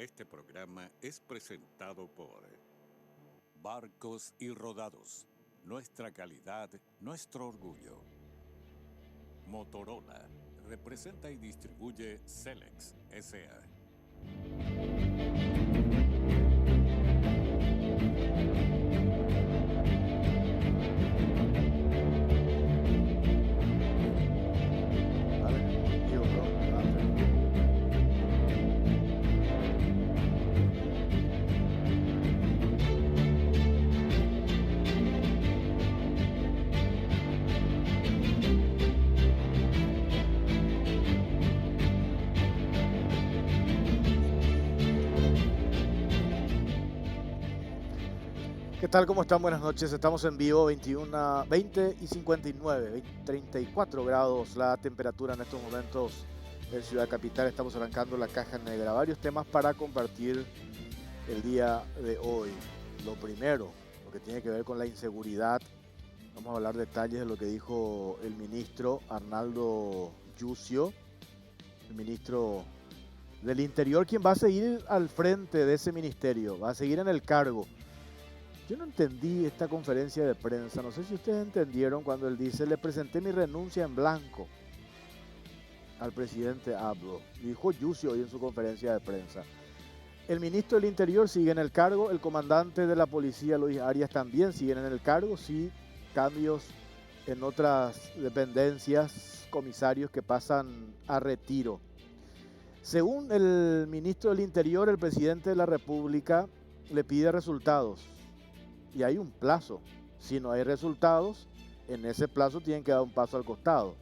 Este programa es presentado por Barcos y Rodados. Nuestra calidad, nuestro orgullo. Motorola representa y distribuye Celex S.A. ¿Qué tal? ¿Cómo están? Buenas noches. Estamos en vivo, 20 y 59, 34 grados la temperatura en estos momentos en Ciudad Capital. Estamos arrancando la caja negra. Varios temas para compartir el día de hoy. Lo primero, lo que tiene que ver con la inseguridad. Vamos a hablar detalles de lo que dijo el ministro Arnaldo Yucio, el ministro del Interior, quien va a seguir al frente de ese ministerio, va a seguir en el cargo. Yo no entendí esta conferencia de prensa, no sé si ustedes entendieron cuando él dice: le presenté mi renuncia en blanco al presidente Abdo. Dijo Yucio hoy en su conferencia de prensa. El ministro del Interior sigue en el cargo, el comandante de la policía Luis Arias también sigue en el cargo, sí, cambios en otras dependencias, comisarios que pasan a retiro. Según el ministro del Interior, el presidente de la República le pide resultados. Y hay un plazo. Si no hay resultados, en ese plazo tienen que dar un paso al costado.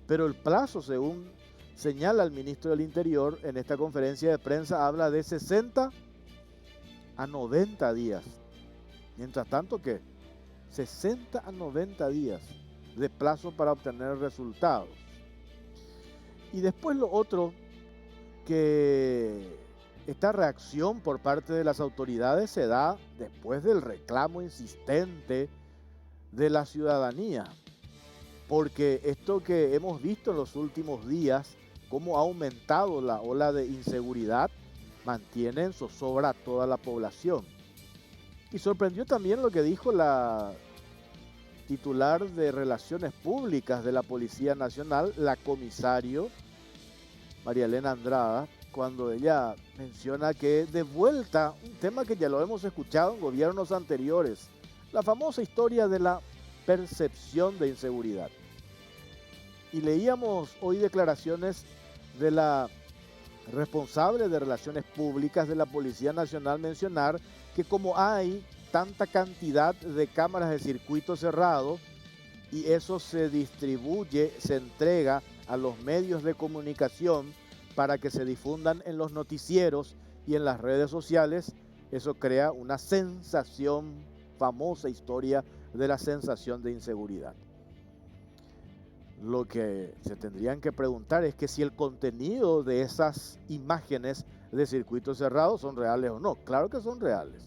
Pero el plazo, según señala el ministro del Interior en esta conferencia de prensa, habla de 60 a 90 días. Mientras tanto, ¿qué? 60 a 90 días de plazo para obtener resultados. Y después lo otro, que esta reacción por parte de las autoridades se da después del reclamo insistente de la ciudadanía, porque esto que hemos visto en los últimos días, cómo ha aumentado la ola de inseguridad, mantiene en zozobra a toda la población. Y sorprendió también lo que dijo la titular de Relaciones Públicas de la Policía Nacional, la comisario María Elena Andrada, cuando ella menciona que de vuelta, un tema que ya lo hemos escuchado en gobiernos anteriores, la famosa historia de la percepción de inseguridad. Y leíamos hoy declaraciones de la responsable de Relaciones Públicas de la Policía Nacional mencionar que como hay tanta cantidad de cámaras de circuito cerrado y eso se distribuye, se entrega a los medios de comunicación para que se difundan en los noticieros y en las redes sociales, eso crea una sensación, famosa historia de la sensación de inseguridad. Lo que se tendrían que preguntar es que si el contenido de esas imágenes de circuitos cerrados son reales o no. Claro que son reales.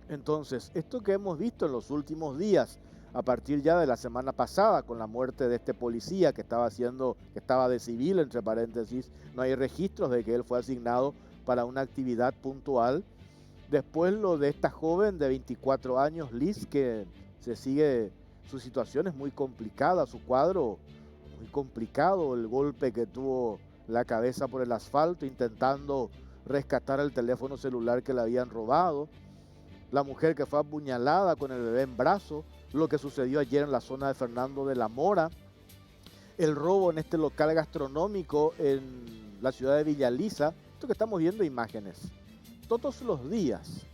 Entonces, esto que hemos visto en los últimos días, a partir ya de la semana pasada, con la muerte de este policía que estaba de civil, entre paréntesis, no hay registros de que él fue asignado para una actividad puntual. Después lo de esta joven de 24 años, Liz, que se sigue, su situación es muy complicada, su cuadro muy complicado, el golpe que tuvo la cabeza por el asfalto intentando rescatar el teléfono celular que le habían robado. La mujer que fue apuñalada con el bebé en brazo, lo que sucedió ayer en la zona de Fernando de la Mora, el robo en este local gastronómico en la ciudad de Villaliza, esto que estamos viendo imágenes todos los días.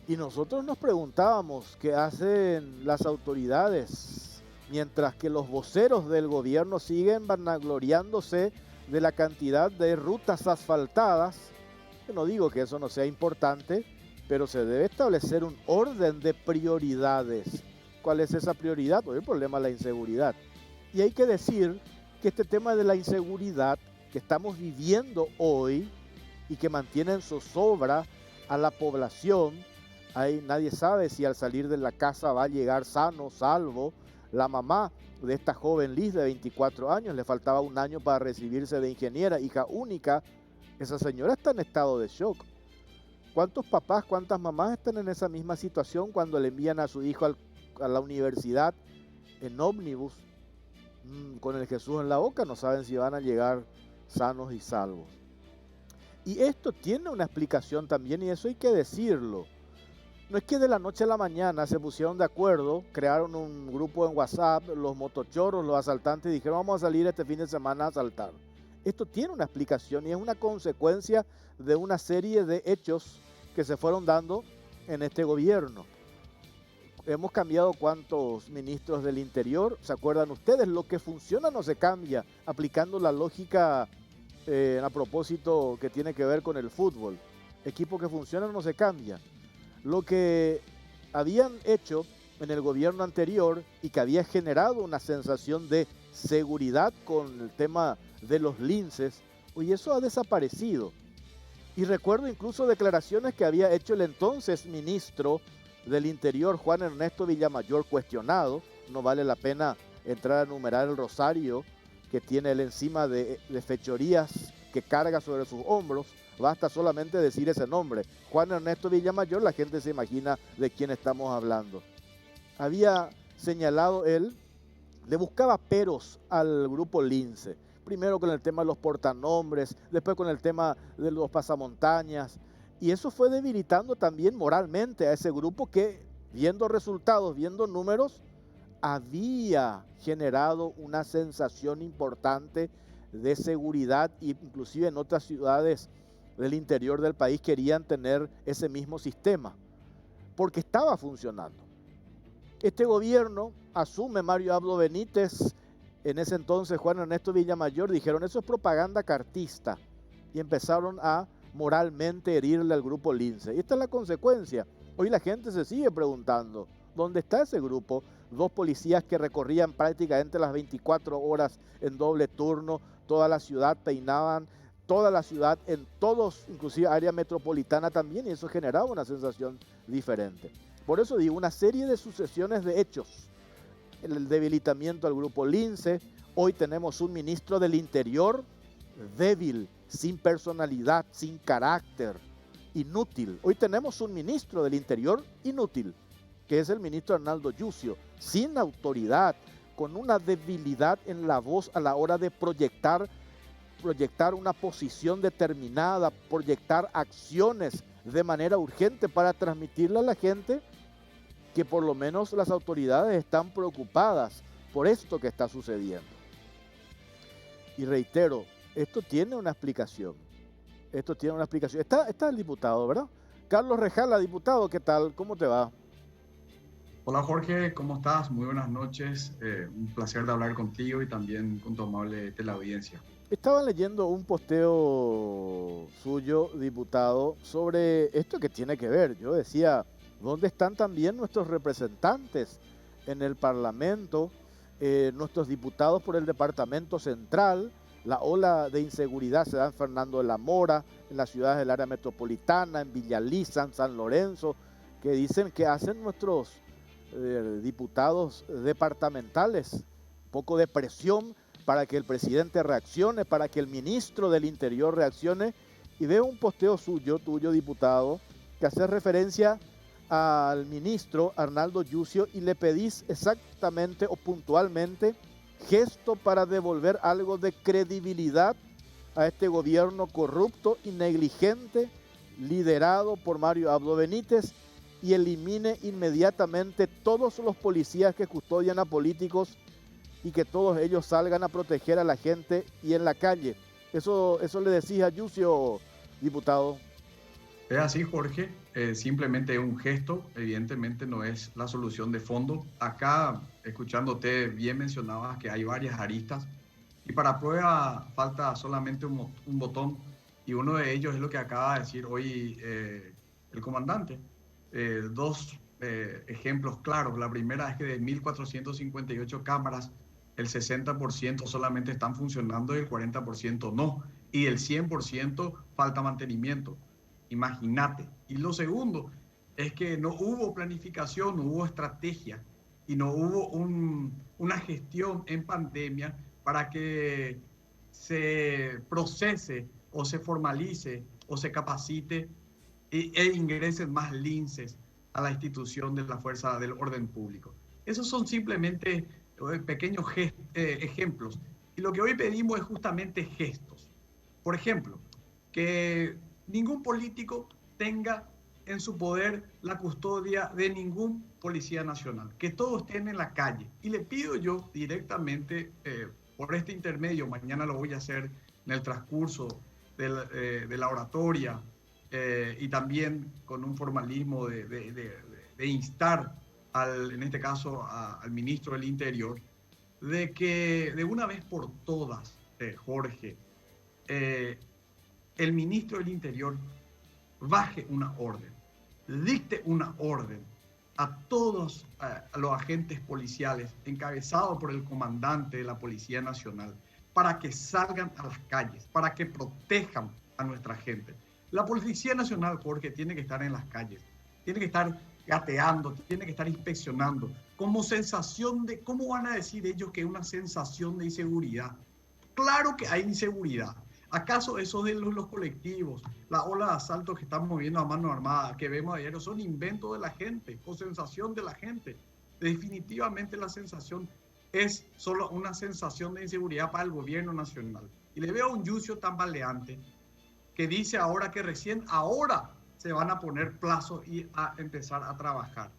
Y nosotros nos preguntábamos qué hacen las autoridades, mientras que los voceros del gobierno siguen vanagloriándose de la cantidad de rutas asfaltadas. Yo no digo que eso no sea importante, pero se debe establecer un orden de prioridades. ¿Cuál es esa prioridad? Pues el problema es la inseguridad. Y hay que decir que este tema de la inseguridad que estamos viviendo hoy y que mantiene en zozobra a la población, nadie sabe si al salir de la casa va a llegar sano, salvo. La mamá de esta joven Liz de 24 años, le faltaba un año para recibirse de ingeniera, hija única Esa señora está en estado de shock. ¿Cuántos papás, cuántas mamás están en esa misma situación cuando le envían a su hijo a la universidad en ómnibus con el Jesús en la boca? No saben si van a llegar sanos y salvos. Y esto tiene una explicación también, y eso hay que decirlo. No es que de la noche a la mañana se pusieron de acuerdo, crearon un grupo en WhatsApp, los motochorros, los asaltantes, y dijeron vamos a salir este fin de semana a asaltar. Esto tiene una explicación y es una consecuencia de una serie de hechos que se fueron dando en este gobierno. Hemos cambiado cuántos ministros del interior, ¿se acuerdan ustedes? Lo que funciona no se cambia, aplicando la lógica a propósito que tiene que ver con el fútbol. Equipo que funciona no se cambia. Lo que habían hecho en el gobierno anterior y que había generado una sensación de seguridad con el tema de los linces, hoy eso ha desaparecido. Y recuerdo incluso declaraciones que había hecho el entonces ministro del Interior, Juan Ernesto Villamayor, cuestionado. No vale la pena entrar a enumerar el rosario que tiene él encima de fechorías que carga sobre sus hombros. Basta solamente decir ese nombre, Juan Ernesto Villamayor, la gente se imagina de quién estamos hablando. Había señalado él, le buscaba peros al grupo Lince. Primero con el tema de los portanombres, después con el tema de los pasamontañas. Y eso fue debilitando también moralmente a ese grupo que, viendo resultados, viendo números, había generado una sensación importante de seguridad, e inclusive en otras ciudades del interior del país querían tener ese mismo sistema, porque estaba funcionando. Este gobierno asume Mario Abdo Benítez, en ese entonces Juan Ernesto Villamayor, dijeron eso es propaganda cartista y empezaron a moralmente herirle al grupo Lince. Y esta es la consecuencia. Hoy la gente se sigue preguntando, ¿dónde está ese grupo? 2 policías que recorrían prácticamente las 24 horas en doble turno, toda la ciudad, peinaban toda la ciudad, en todos, inclusive área metropolitana también, y eso generaba una sensación diferente. Por eso digo, una serie de sucesiones de hechos, el debilitamiento al grupo Lince. Hoy tenemos un ministro del Interior débil, sin personalidad, sin carácter, inútil. Hoy tenemos un ministro del Interior inútil, que es el ministro Arnaldo Yucio, sin autoridad, con una debilidad en la voz a la hora de proyectar una posición determinada, proyectar acciones de manera urgente para transmitirle a la gente que por lo menos las autoridades están preocupadas por esto que está sucediendo. Y reitero, esto tiene una explicación. Esto tiene una explicación. Está el diputado, ¿verdad? Carlos Rejala, diputado, ¿qué tal? ¿Cómo te va? Hola Jorge, ¿cómo estás? Muy buenas noches. Un placer de hablar contigo y también con tu amable teleaudiencia. Estaba leyendo un posteo suyo, diputado, sobre esto que tiene que ver. Yo decía, ¿dónde están también nuestros representantes en el Parlamento, nuestros diputados por el Departamento Central? La ola de inseguridad se da en Fernando de la Mora, en las ciudades del área metropolitana, en Villaliza, en San Lorenzo, que dicen que hacen nuestros diputados departamentales un poco de presión para que el presidente reaccione, para que el ministro del Interior reaccione. Y veo un posteo tuyo, diputado, que hace referencia al ministro Arnaldo Yucio y le pedís exactamente o puntualmente gesto para devolver algo de credibilidad a este gobierno corrupto y negligente liderado por Mario Abdo Benítez, y elimine inmediatamente todos los policías que custodian a políticos y que todos ellos salgan a proteger a la gente y en la calle. Eso le decía a Yucio, diputado. Es así, Jorge. Simplemente un gesto, evidentemente no es la solución de fondo. Acá, escuchándote, bien mencionabas que hay varias aristas y para prueba falta solamente un botón, y uno de ellos es lo que acaba de decir hoy el comandante. 2 ejemplos claros. La primera es que de 1.458 cámaras, el 60% solamente están funcionando y el 40% no. Y el 100% falta mantenimiento. Imagínate. Y lo segundo es que no hubo planificación, no hubo estrategia y no hubo una gestión en pandemia para que se procese o se formalice o se capacite e ingresen más linces a la institución de la fuerza del orden público. Esos son simplemente pequeños ejemplos. Y lo que hoy pedimos es justamente gestos. Por ejemplo, que ningún político tenga en su poder la custodia de ningún policía nacional, que todos estén en la calle. Y le pido yo directamente, por este intermedio, mañana lo voy a hacer en el transcurso de la oratoria, y también con un formalismo de instar, en este caso, al ministro del Interior, de que de una vez por todas, Jorge, el ministro del Interior baje una orden, dicte una orden a todos los agentes policiales, encabezados por el comandante de la Policía Nacional, para que salgan a las calles, para que protejan a nuestra gente. La Policía Nacional, Jorge, tiene que estar en las calles, tiene que estar gateando, tiene que estar inspeccionando, como sensación de, ¿cómo van a decir ellos que es una sensación de inseguridad? Claro que hay inseguridad. ¿Acaso esos de los colectivos, la ola de asaltos que estamos viendo a mano armada, que vemos ayer, son inventos de la gente o sensación de la gente? Definitivamente la sensación es solo una sensación de inseguridad para el gobierno nacional. Y le veo a un Yucio tambaleante que dice ahora que recién ahora se van a poner plazos y a empezar a trabajar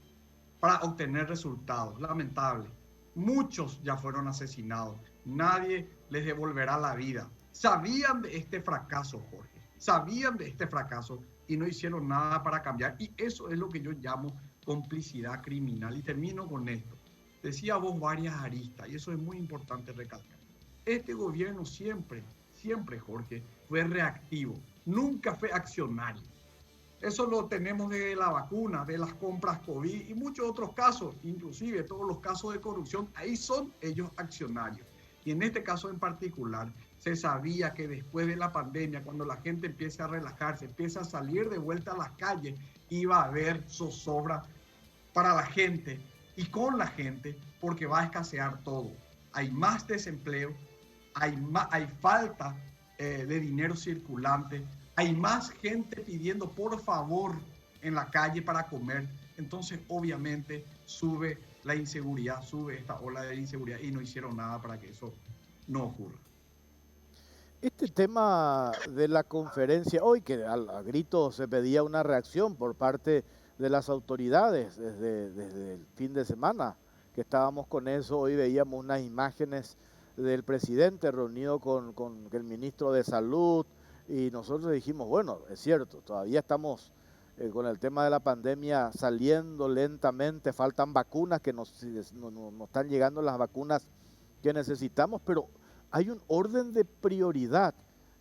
para obtener resultados. Lamentable. Muchos ya fueron asesinados. Nadie les devolverá la vida. Sabían de este fracaso, Jorge. Sabían de este fracaso y no hicieron nada para cambiar. Y eso es lo que yo llamo complicidad criminal. Y termino con esto. Decía vos varias aristas y eso es muy importante recalcar. Este gobierno siempre, Jorge, fue reactivo. Nunca fue accionario. Eso lo tenemos de la vacuna, de las compras COVID y muchos otros casos, inclusive todos los casos de corrupción, ahí son ellos accionarios. Y en este caso en particular, se sabía que después de la pandemia, cuando la gente empiece a relajarse, empieza a salir de vuelta a las calles, iba a haber zozobra para la gente y con la gente, porque va a escasear todo. Hay más desempleo, hay falta de dinero circulante, hay más gente pidiendo por favor en la calle para comer. Entonces, obviamente, sube la inseguridad, sube esta ola de inseguridad y no hicieron nada para que eso no ocurra. Este tema de la conferencia, hoy que a gritos se pedía una reacción por parte de las autoridades desde el fin de semana que estábamos con eso, hoy veíamos unas imágenes del presidente reunido con el ministro de Salud y nosotros dijimos, bueno, es cierto, todavía estamos con el tema de la pandemia saliendo lentamente, faltan vacunas que no están llegando las vacunas que necesitamos, pero hay un orden de prioridad.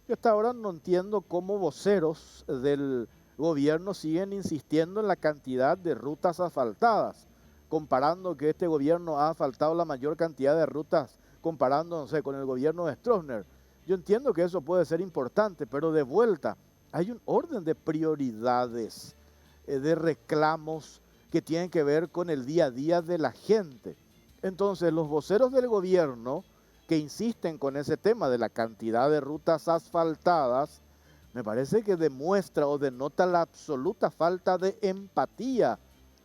Yo hasta ahora no entiendo cómo voceros del gobierno siguen insistiendo en la cantidad de rutas asfaltadas, comparando que este gobierno ha asfaltado la mayor cantidad de rutas, comparando, no sé, con el gobierno de Stroessner. Yo entiendo que eso puede ser importante, pero de vuelta, hay un orden de prioridades, de reclamos que tienen que ver con el día a día de la gente. Entonces, los voceros del gobierno que insisten con ese tema de la cantidad de rutas asfaltadas, me parece que demuestra o denota la absoluta falta de empatía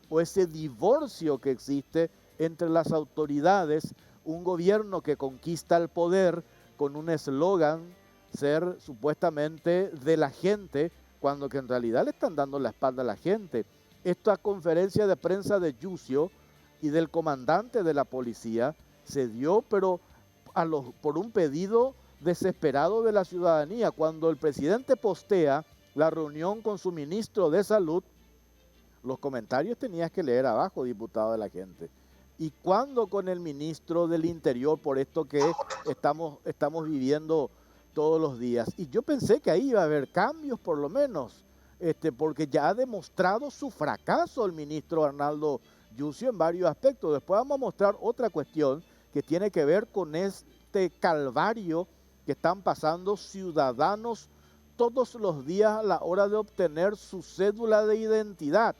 o ese divorcio que existe entre las autoridades, un gobierno que conquista el poder con un eslogan, ser supuestamente de la gente, cuando que en realidad le están dando la espalda a la gente. Esta conferencia de prensa de Yucio y del comandante de la policía se dio, pero por un pedido desesperado de la ciudadanía. Cuando el presidente postea la reunión con su ministro de Salud, los comentarios tenías que leer abajo, diputado de la gente. Y cuando con el ministro del Interior, por esto que estamos viviendo todos los días. Y yo pensé que ahí iba a haber cambios por lo menos, porque ya ha demostrado su fracaso el ministro Arnaldo Yucio en varios aspectos. Después vamos a mostrar otra cuestión que tiene que ver con este calvario que están pasando ciudadanos todos los días a la hora de obtener su cédula de identidad,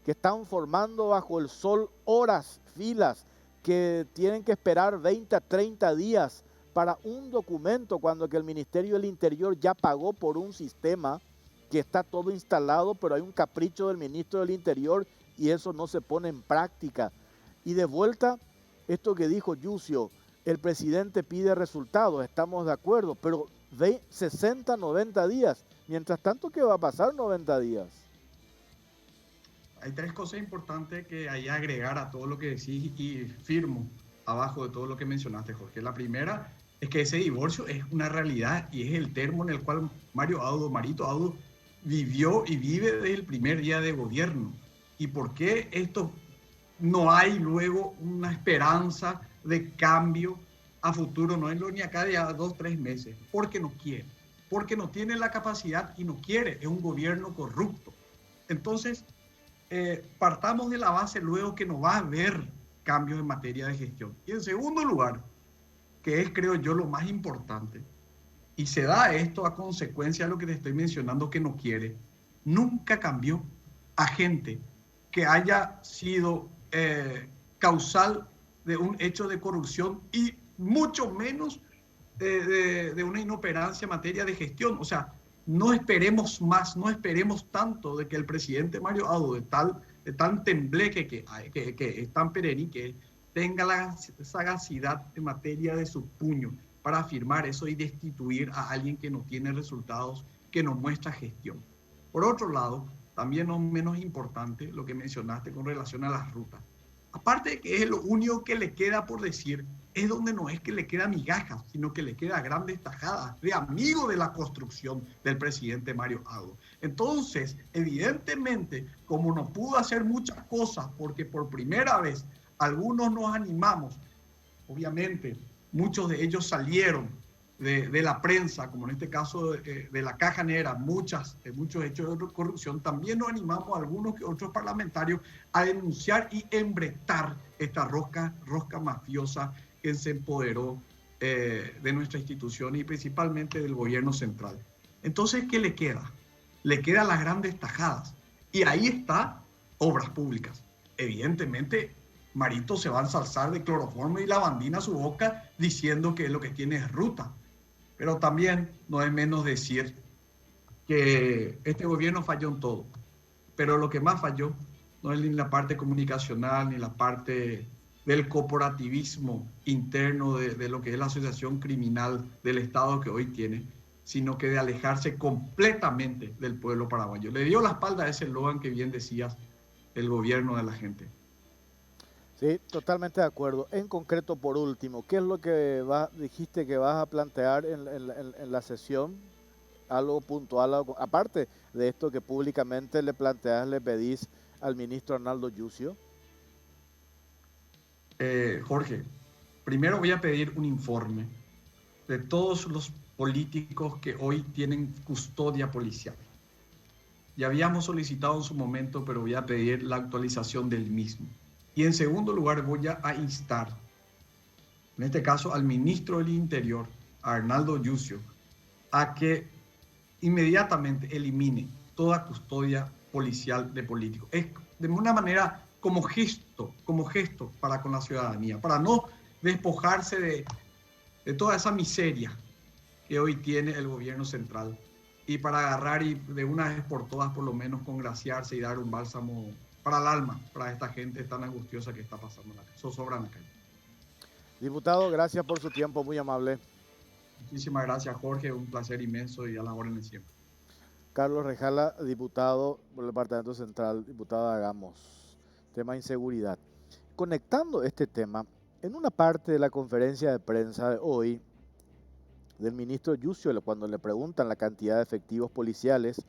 que están formando bajo el sol horas, filas, que tienen que esperar 20 a 30 días para un documento cuando que el Ministerio del Interior ya pagó por un sistema que está todo instalado, pero hay un capricho del ministro del Interior y eso no se pone en práctica? Y de vuelta, esto que dijo Yucio, el presidente pide resultados, estamos de acuerdo, pero de 60, 90 días. Mientras tanto, ¿qué va a pasar 90 días? Hay tres cosas importantes que hay que agregar a todo lo que decís y firmo abajo de todo lo que mencionaste, Jorge. La primera es que ese divorcio es una realidad y es el termo en el cual Marito Audo vivió y vive desde el primer día de gobierno. ¿Y por qué esto no hay luego una esperanza de cambio a futuro? No es lo ni acá de a 2, 3 meses. Porque no quiere. Porque no tiene la capacidad y no quiere. Es un gobierno corrupto. Entonces, partamos de la base luego que no va a haber cambios en materia de gestión. Y en segundo lugar, que es creo yo lo más importante, y se da esto a consecuencia de lo que te estoy mencionando que no quiere, nunca cambió a gente que haya sido causal de un hecho de corrupción y mucho menos de una inoperancia en materia de gestión. O sea, no esperemos más, no esperemos tanto de que el presidente Mario Audo, de tan tembleque que es tan perenne, que tenga la sagacidad en materia de su puño para afirmar eso y destituir a alguien que no tiene resultados, que no muestra gestión. Por otro lado, también no menos importante lo que mencionaste con relación a las rutas. Aparte de que es lo único que le queda por decir, es donde no es que le queda migajas, sino que le queda grandes tajadas de amigo de la construcción del presidente Mario Audo. Entonces, evidentemente, como no pudo hacer muchas cosas, porque por primera vez algunos nos animamos, obviamente, muchos de ellos salieron de la prensa, como en este caso de la Caja Negra, muchos hechos de corrupción, también nos animamos a algunos que otros parlamentarios a denunciar y embretar esta rosca mafiosa que se empoderó de nuestra institución y principalmente del gobierno central. Entonces, ¿qué le queda? Le quedan las grandes tajadas. Y ahí está obras públicas. Evidentemente, Marito se va a ensalzar de cloroformo y lavandina a su boca diciendo que lo que tiene es ruta. Pero también no es menos decir que este gobierno falló en todo. Pero lo que más falló no es ni la parte comunicacional, ni la parte del corporativismo interno de lo que es la asociación criminal del Estado que hoy tiene, sino que de alejarse completamente del pueblo paraguayo. Le dio la espalda a ese eslogan que bien decías, el gobierno de la gente. Sí, totalmente de acuerdo. En concreto, por último, ¿qué es lo que dijiste que vas a plantear en la sesión? Algo puntual, aparte de esto que públicamente le planteas, le pedís al ministro Arnaldo Yucio. Jorge, primero voy a pedir un informe de todos los políticos que hoy tienen custodia policial. Ya habíamos solicitado en su momento, pero voy a pedir la actualización del mismo. Y en segundo lugar voy a instar, en este caso al ministro del Interior, a Arnaldo Yucio, a que inmediatamente elimine toda custodia policial de políticos. Es de una manera como gesto para con la ciudadanía, para no despojarse de toda esa miseria que hoy tiene el gobierno central y para agarrar y de una vez por todas por lo menos congraciarse y dar un bálsamo para el alma, para esta gente tan angustiosa que está pasando en la calle. Sobran acá. Diputado, gracias por su tiempo, muy amable. Muchísimas gracias, Jorge, un placer inmenso y a la orden de siempre. Carlos Rejala, diputado por el Departamento Central, diputado de Agamos, tema inseguridad. Conectando este tema, en una parte de la conferencia de prensa de hoy, del ministro Yucio, cuando le preguntan la cantidad de efectivos policiales,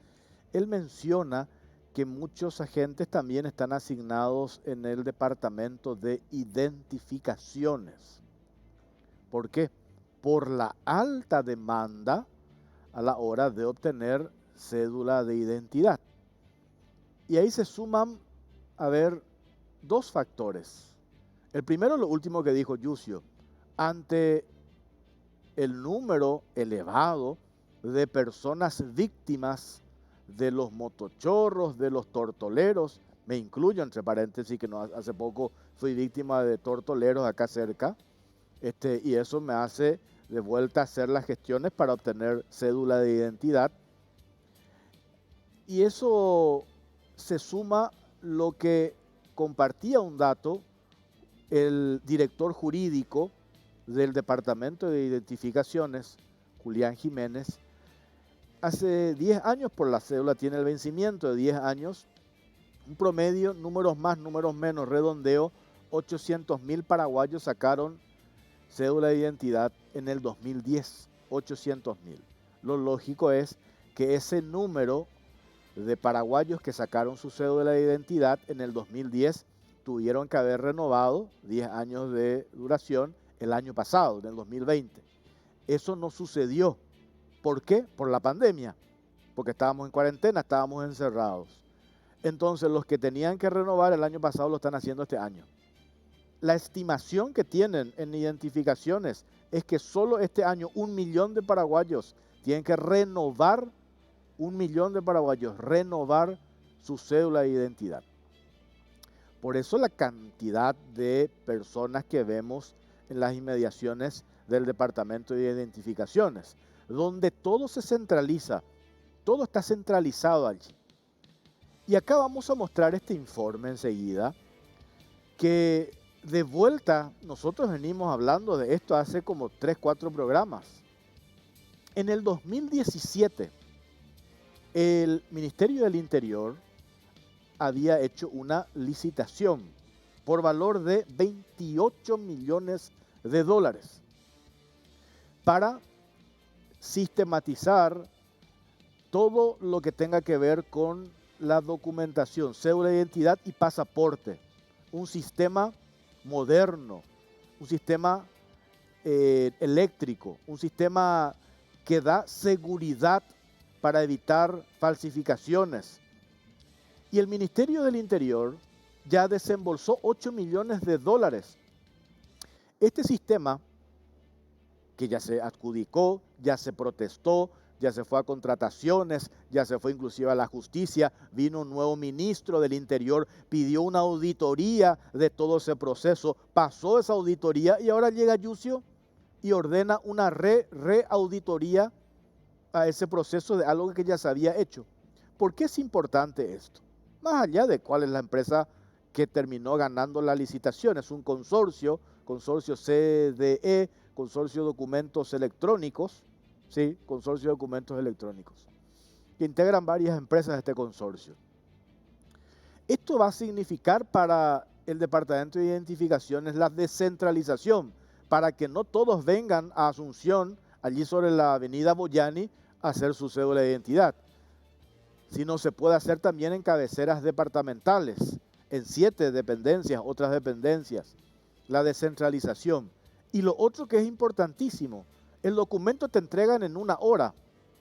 él menciona que muchos agentes también están asignados en el departamento de identificaciones. ¿Por qué? Por la alta demanda a la hora de obtener cédula de identidad. Y ahí se suman, a ver, dos factores. El primero, lo último que dijo Yucio, ante el número elevado de personas víctimas de los motochorros, de los tortoleros, me incluyo entre paréntesis que no, hace poco fui víctima de tortoleros acá cerca, y eso me hace de vuelta a hacer las gestiones para obtener cédula de identidad. Y eso se suma lo que compartía un dato el director jurídico del Departamento de Identificaciones, Julián Jiménez. Hace 10 años, por la cédula tiene el vencimiento de 10 años, un promedio, números más, números menos, redondeo, 800.000 paraguayos sacaron cédula de identidad en el 2010, 800.000. Lo lógico es que ese número de paraguayos que sacaron su cédula de identidad en el 2010 tuvieron que haber renovado 10 años de duración el año pasado, en el 2020. Eso no sucedió. ¿Por qué? Por la pandemia, porque estábamos en cuarentena, estábamos encerrados. Entonces los que tenían que renovar el año pasado lo están haciendo este año. La estimación que tienen en identificaciones es que solo este año 1 millón de paraguayos tienen que renovar, 1 millón de paraguayos renovar su cédula de identidad. Por eso la cantidad de personas que vemos en las inmediaciones del Departamento de Identificaciones, donde todo se centraliza, todo está centralizado allí. Y acá vamos a mostrar este informe enseguida, que de vuelta nosotros venimos hablando de esto hace como 3, 4 programas. En el 2017, el Ministerio del Interior había hecho una licitación por valor de 28 millones de dólares para sistematizar todo lo que tenga que ver con la documentación, cédula de identidad y pasaporte. Un sistema moderno, un sistema eléctrico, un sistema que da seguridad para evitar falsificaciones. Y el Ministerio del Interior ya desembolsó 8 millones de dólares. Este sistema, que ya se adjudicó, ya se protestó, ya se fue a contrataciones, ya se fue inclusive a la justicia, vino un nuevo ministro del Interior, pidió una auditoría de todo ese proceso, pasó esa auditoría y ahora llega Yucio y ordena una reauditoría a ese proceso de algo que ya se había hecho. ¿Por qué es importante esto? Más allá de cuál es la empresa que terminó ganando la licitación, es un consorcio, consorcio CDE, consorcio de documentos electrónicos, sí, consorcio de documentos electrónicos, que integran varias empresas de este consorcio. Esto va a significar para el Departamento de Identificaciones la descentralización, para que no todos vengan a Asunción, allí sobre la avenida Boyani, a hacer su cédula de identidad, sino se puede hacer también en cabeceras departamentales, en 7 dependencias, otras dependencias, la descentralización. Y lo otro que es importantísimo, el documento te entregan en 1 hora,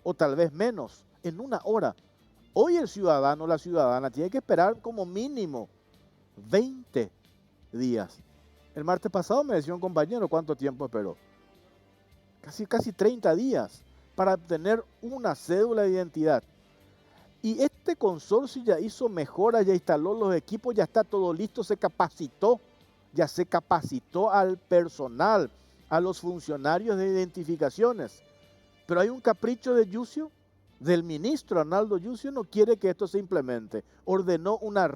o tal vez menos, en 1 hora. Hoy el ciudadano o la ciudadana tiene que esperar como mínimo 20 días. El martes pasado me decía un compañero cuánto tiempo esperó. Casi 30 días para obtener una cédula de identidad. Y este consorcio ya hizo mejoras, ya instaló los equipos, ya está todo listo, ya se capacitó al personal, a los funcionarios de identificaciones. Pero hay un capricho de Yucio, del ministro Arnaldo Yucio, no quiere que esto se implemente. Ordenó una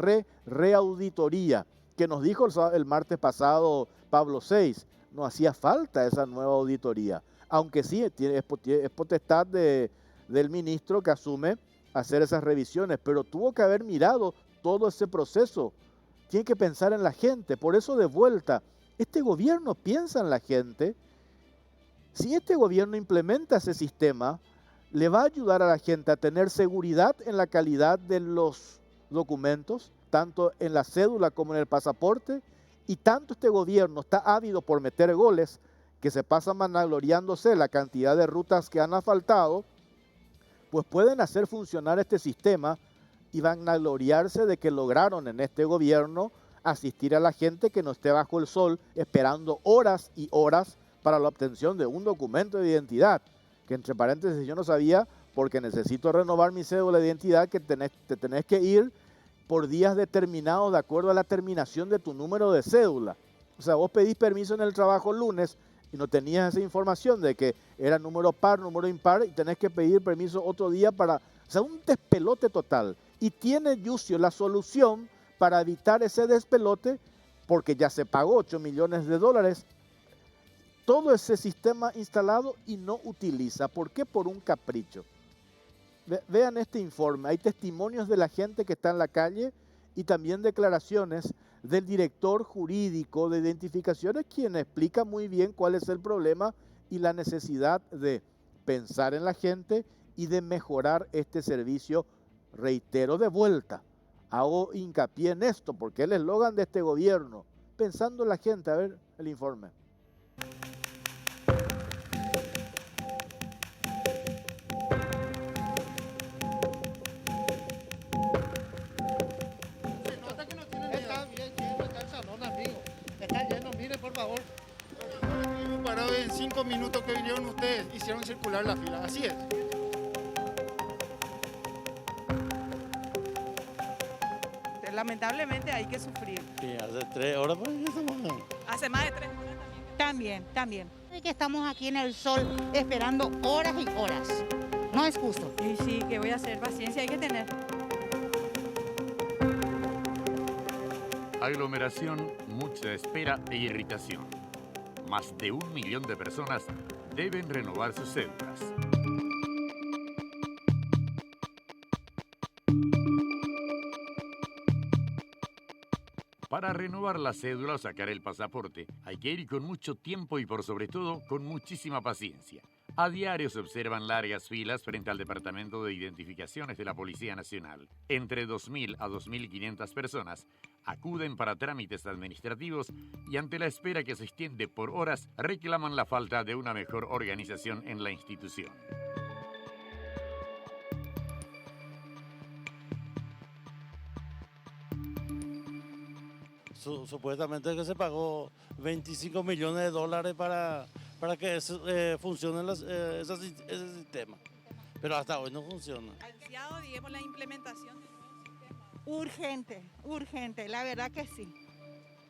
reauditoría, que nos dijo el martes pasado Pablo Seis, no hacía falta esa nueva auditoría, aunque sí es potestad del ministro que asume hacer esas revisiones, pero tuvo que haber mirado todo ese proceso. Tiene que pensar en la gente. Por eso, de vuelta, este gobierno piensa en la gente. Si este gobierno implementa ese sistema, le va a ayudar a la gente a tener seguridad en la calidad de los documentos, tanto en la cédula como en el pasaporte, y tanto este gobierno está ávido por meter goles, que se pasa vanagloriándose la cantidad de rutas que han asfaltado, pues pueden hacer funcionar este sistema y vanagloriarse de que lograron en este gobierno asistir a la gente que no esté bajo el sol esperando horas y horas para la obtención de un documento de identidad, que entre paréntesis yo no sabía porque necesito renovar mi cédula de identidad, que te tenés que ir por días determinados de acuerdo a la terminación de tu número de cédula. O sea, vos pedís permiso en el trabajo el lunes, y no tenías esa información de que era número par, número impar, y tenés que pedir permiso otro día para... O sea, un despelote total. Y tiene Yucio la solución para evitar ese despelote, porque ya se pagó 8 millones de dólares, todo ese sistema instalado y no utiliza. ¿Por qué? Por un capricho. Vean este informe, hay testimonios de la gente que está en la calle y también declaraciones del director jurídico de identificaciones, quien explica muy bien cuál es el problema y la necesidad de pensar en la gente y de mejorar este servicio. Reitero de vuelta, hago hincapié en esto porque es el eslogan de este gobierno, pensando en la gente. A ver el informe. Por favor. Parado en 5 minutos que vinieron ustedes, hicieron circular la fila, así es. Lamentablemente hay que sufrir. Sí, hace 3 horas, pues, Hace más de 3 horas también. Que estamos aquí en el sol esperando horas y horas. No es justo. Y sí, ¿qué voy a hacer? Paciencia hay que tener. Aglomeración, mucha espera e irritación. Más de 1 millón de personas deben renovar sus cédulas. Para renovar la cédula o sacar el pasaporte, hay que ir con mucho tiempo y por sobre todo con muchísima paciencia. A diario se observan largas filas frente al Departamento de Identificaciones de la Policía Nacional. Entre 2.000 a 2.500 personas acuden para trámites administrativos y ante la espera que se extiende por horas reclaman la falta de una mejor organización en la institución. Supuestamente que se pagó 25 millones de dólares para que funcione ese sistema. Pero hasta hoy no funciona. Ansiado, digamos, la implementación del nuevo sistema. Urgente, la verdad que sí.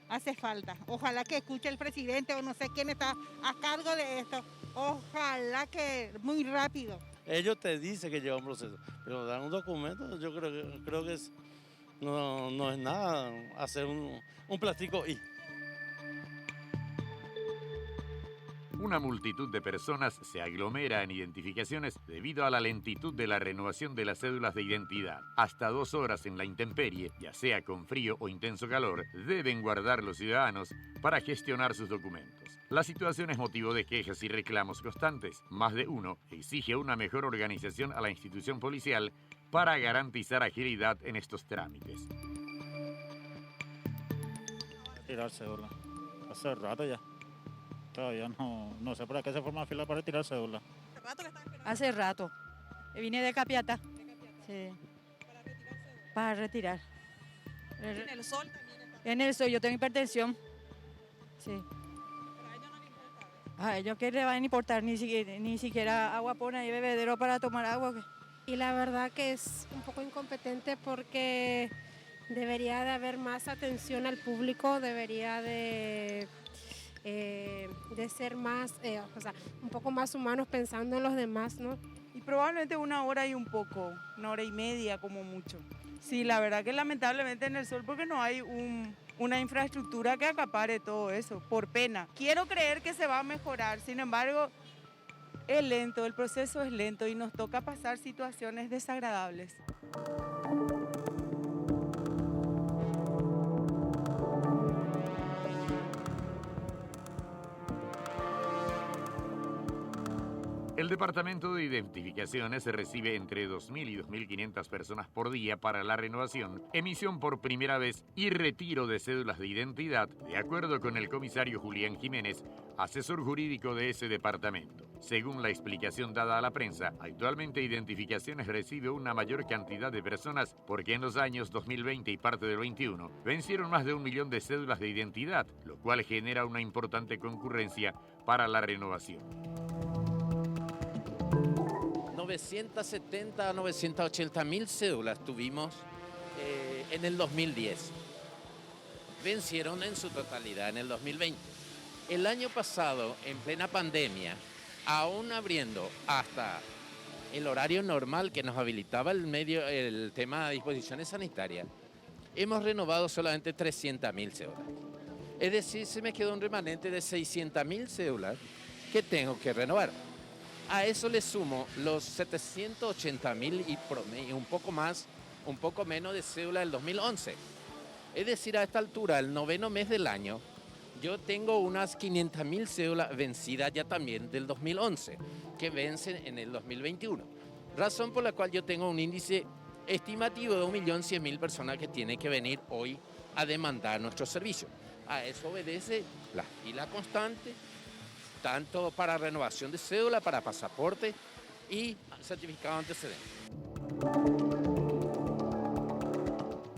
Hace falta. Ojalá que escuche el presidente o no sé quién está a cargo de esto. Ojalá que muy rápido. Ellos te dicen que lleva un proceso, pero dan un documento. Yo creo que no es nada hacer un plástico y... Una multitud de personas se aglomera en identificaciones debido a la lentitud de la renovación de las cédulas de identidad. Hasta 2 horas en la intemperie, ya sea con frío o intenso calor, deben guardar los ciudadanos para gestionar sus documentos. La situación es motivo de quejas y reclamos constantes. Más de uno exige una mejor organización a la institución policial para garantizar agilidad en estos trámites. Tirar cédula. Hace rato ya. Todavía no sé para qué se forma fila para tirar cédula. Hace rato. Vine de Capiatá. Sí. Para retirar cédula. ¿En el sol también está? En el sol, yo tengo hipertensión. Sí. ¿Pero a ellos no les importa? A ellos qué les van a importar, ni siquiera agua pone y bebedero para tomar agua. Y la verdad que es un poco incompetente porque debería de haber más atención al público, debería de ser más, un poco más humanos pensando en los demás, ¿no? Y probablemente 1 hora y un poco, 1 hora y media como mucho. Sí, la verdad que lamentablemente en el sol porque no hay una infraestructura que acapare todo eso, por pena. Quiero creer que se va a mejorar, sin embargo, es lento, el proceso es lento y nos toca pasar situaciones desagradables. El Departamento de Identificaciones recibe entre 2.000 y 2.500 personas por día para la renovación, emisión por primera vez y retiro de cédulas de identidad, de acuerdo con el comisario Julián Jiménez, asesor jurídico de ese departamento. Según la explicación dada a la prensa, actualmente Identificaciones recibe una mayor cantidad de personas porque en los años 2020 y parte del 21 vencieron más de 1 millón de cédulas de identidad, lo cual genera una importante concurrencia para la renovación. 970 a 980 mil cédulas tuvimos en el 2010. Vencieron en su totalidad en el 2020. El año pasado, en plena pandemia, aún abriendo hasta el horario normal que nos habilitaba el tema de disposiciones sanitarias, hemos renovado solamente 300.000 cédulas. Es decir, se me quedó un remanente de 600.000 cédulas que tengo que renovar. A eso le sumo los 780.000 y un poco más, un poco menos de cédula del 2011. Es decir, a esta altura, el 9º mes del año, yo tengo unas 500.000 cédulas vencidas ya también del 2011, que vencen en el 2021. Razón por la cual yo tengo un índice estimativo de 1.100.000 personas que tienen que venir hoy a demandar nuestro servicio. A eso obedece la fila constante, tanto para renovación de cédula, para pasaporte y certificado de antecedentes.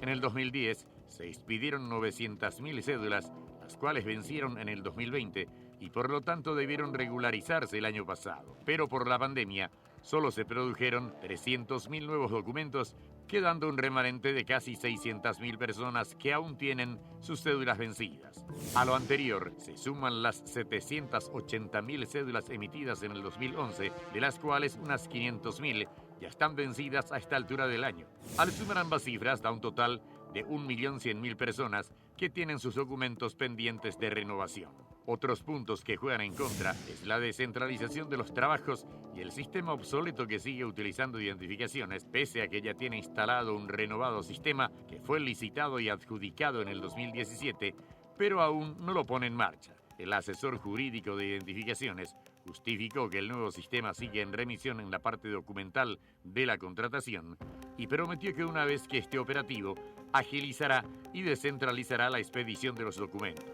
En el 2010 se expidieron 900.000 cédulas, las cuales vencieron en el 2020 y por lo tanto debieron regularizarse el año pasado. Pero por la pandemia solo se produjeron 300.000 nuevos documentos, quedando un remanente de casi 600.000 personas que aún tienen sus cédulas vencidas. A lo anterior se suman las 780.000 cédulas emitidas en el 2011, de las cuales unas 500.000 ya están vencidas a esta altura del año. Al sumar ambas cifras da un total de 1.100.000 personas que tienen sus documentos pendientes de renovación. Otros puntos que juegan en contra es la descentralización de los trabajos y el sistema obsoleto que sigue utilizando identificaciones, pese a que ya tiene instalado un renovado sistema que fue licitado y adjudicado en el 2017, pero aún no lo pone en marcha. El asesor jurídico de identificaciones justificó que el nuevo sistema sigue en remisión en la parte documental de la contratación y prometió que una vez que esté operativo, agilizará y descentralizará la expedición de los documentos.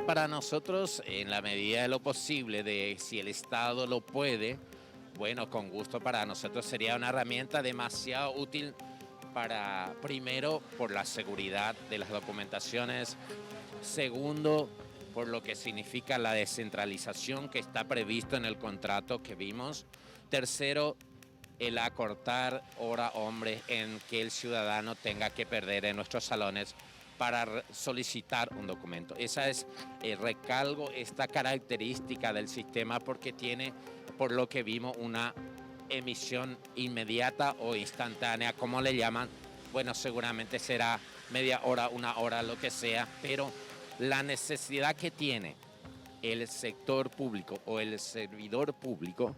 Para nosotros, en la medida de lo posible, de si el Estado lo puede, bueno, con gusto para nosotros sería una herramienta demasiado útil para, primero, por la seguridad de las documentaciones, segundo, por lo que significa la descentralización que está previsto en el contrato que vimos, tercero, el acortar hora hombre en que el ciudadano tenga que perder en nuestros salones para solicitar un documento. Esa es, recalco esta característica del sistema porque tiene, por lo que vimos, una emisión inmediata o instantánea, como le llaman. Bueno, seguramente será media hora, una hora, lo que sea, pero la necesidad que tiene el sector público o el servidor público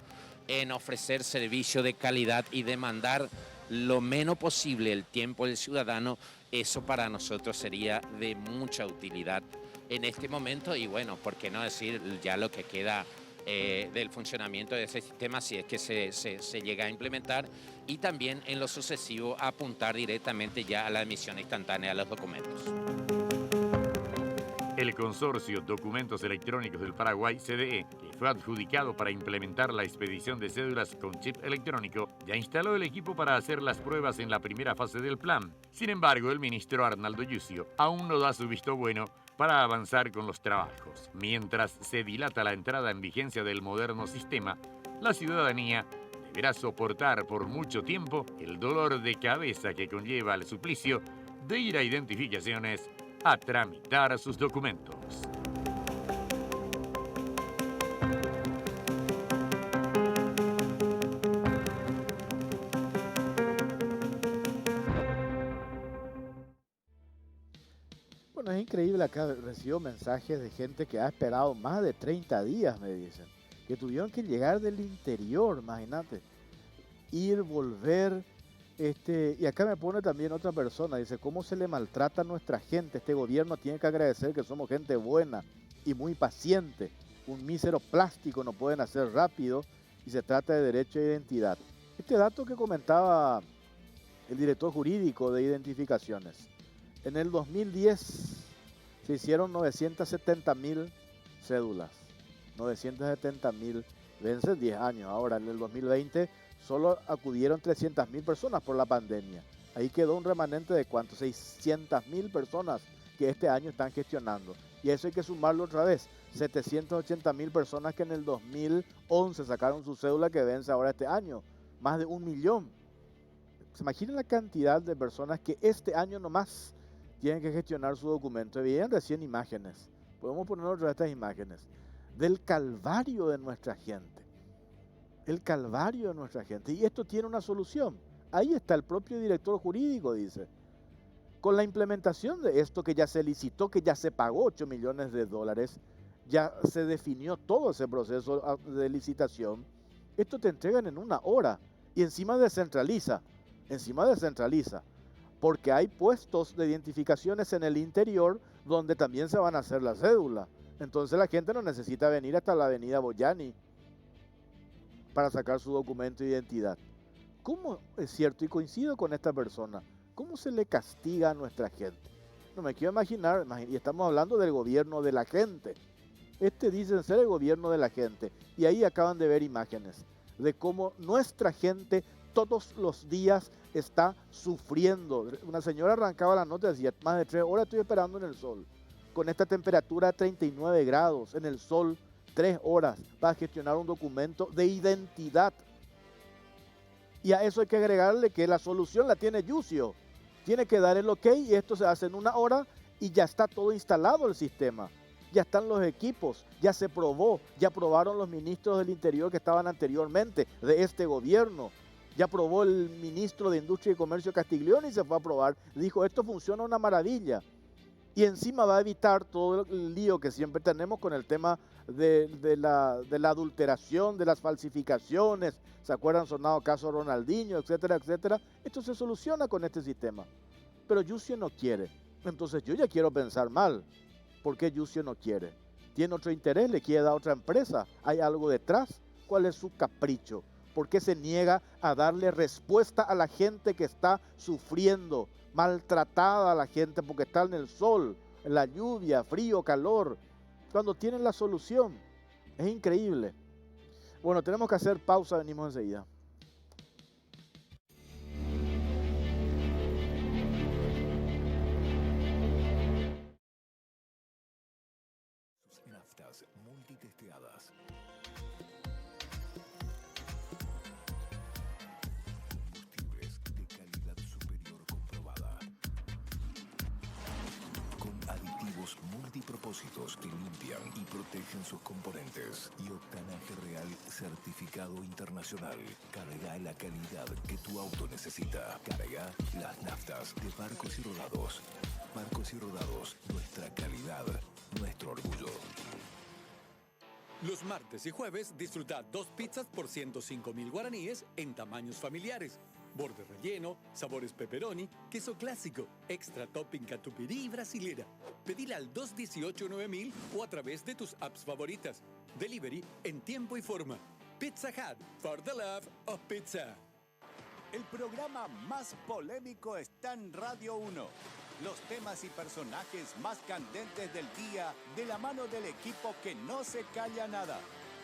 en ofrecer servicio de calidad y demandar lo menos posible el tiempo del ciudadano, eso para nosotros sería de mucha utilidad en este momento y bueno, por qué no decir ya lo que queda del funcionamiento de ese sistema si es que se llega a implementar y también en lo sucesivo apuntar directamente ya a la emisión instantánea de los documentos. El consorcio Documentos Electrónicos del Paraguay, CDE, que fue adjudicado para implementar la expedición de cédulas con chip electrónico, ya instaló el equipo para hacer las pruebas en la primera fase del plan. Sin embargo, el ministro Arnaldo Yucio aún no da su visto bueno para avanzar con los trabajos. Mientras se dilata la entrada en vigencia del moderno sistema, la ciudadanía deberá soportar por mucho tiempo el dolor de cabeza que conlleva el suplicio de ir a identificaciones a tramitar sus documentos. Bueno, es increíble, acá recibo mensajes de gente que ha esperado más de 30 días, me dicen, que tuvieron que llegar del interior, imagínate, ir, volver. Y acá me pone también otra persona, dice, ¿cómo se le maltrata a nuestra gente? Este gobierno tiene que agradecer que somos gente buena y muy paciente. Un mísero plástico no pueden hacer rápido y se trata de derecho de identidad. Este dato que comentaba el director jurídico de identificaciones. En el 2010 se hicieron 970.000 cédulas. 970.000, vencen 10 años. Ahora en el 2020... solo acudieron 300.000 personas por la pandemia. Ahí quedó un remanente de ¿cuánto? 600.000 personas que este año están gestionando. Y eso hay que sumarlo otra vez. 780.000 personas que en el 2011 sacaron su cédula que vence ahora este año. Más de 1 millón. ¿Se imaginan la cantidad de personas que este año nomás tienen que gestionar su documento. Veían recién imágenes, podemos poner otra de estas imágenes, del calvario de nuestra gente. El calvario de nuestra gente. Y esto tiene una solución. Ahí está el propio director jurídico, dice. Con la implementación de esto que ya se licitó, que ya se pagó 8 millones de dólares, ya se definió todo ese proceso de licitación, esto te entregan en 1 hora y encima descentraliza, porque hay puestos de identificaciones en el interior donde también se van a hacer la cédula. Entonces la gente no necesita venir hasta la avenida Boyani para sacar su documento de identidad. ¿Cómo es cierto? Y coincido con esta persona. ¿Cómo se le castiga a nuestra gente? No me quiero imaginar, y estamos hablando del gobierno de la gente. Dicen ser el gobierno de la gente. Y ahí acaban de ver imágenes de cómo nuestra gente todos los días está sufriendo. Una señora arrancaba la nota y decía, más de 3 horas estoy esperando en el sol. Con esta temperatura de 39 grados en el sol, 3 horas para gestionar un documento de identidad. Y a eso hay que agregarle que la solución la tiene Yucio. Tiene que dar el ok y esto se hace en 1 hora y ya está todo instalado el sistema. Ya están los equipos, ya se probó, ya aprobaron los ministros del Interior que estaban anteriormente de este gobierno. Ya aprobó el ministro de Industria y Comercio Castiglione y se fue a aprobar. Dijo, esto funciona una maravilla. Y encima va a evitar todo el lío que siempre tenemos con el tema de la adulteración, de las falsificaciones. ¿Se acuerdan? Sonado caso Ronaldinho, etcétera, etcétera. Esto se soluciona con este sistema. Pero Yucio no quiere. Entonces yo ya quiero pensar mal. ¿Por qué Yucio no quiere? ¿Tiene otro interés? ¿Le quiere dar a otra empresa? ¿Hay algo detrás? ¿Cuál es su capricho? ¿Por qué se niega a darle respuesta a la gente que está sufriendo? Maltratada a la gente porque está en el sol, en la lluvia, frío, calor, cuando tienen la solución. Es increíble. Bueno, tenemos que hacer pausa, venimos enseguida. Naftas multitesteadas. Combustibles de calidad superior comprobada. Con aditivos multipropósitos que limpian y protegen sus componentes. Y octanaje real certificado internacional. Carga la calidad que tu auto necesita. Carga las naftas de Barcos y Rodados. Barcos y Rodados, nuestra calidad, nuestro orgullo. Los martes y jueves disfruta 2 pizzas por 105.000 guaraníes en tamaños familiares. Borde relleno, sabores pepperoni, queso clásico, extra topping catupiry y brasilera. Pedila al 218-9000 o a través de tus apps favoritas. Delivery en tiempo y forma. Pizza Hut, for the love of pizza. El programa más polémico está en Radio 1. Los temas y personajes más candentes del día de la mano del equipo que no se calla nada.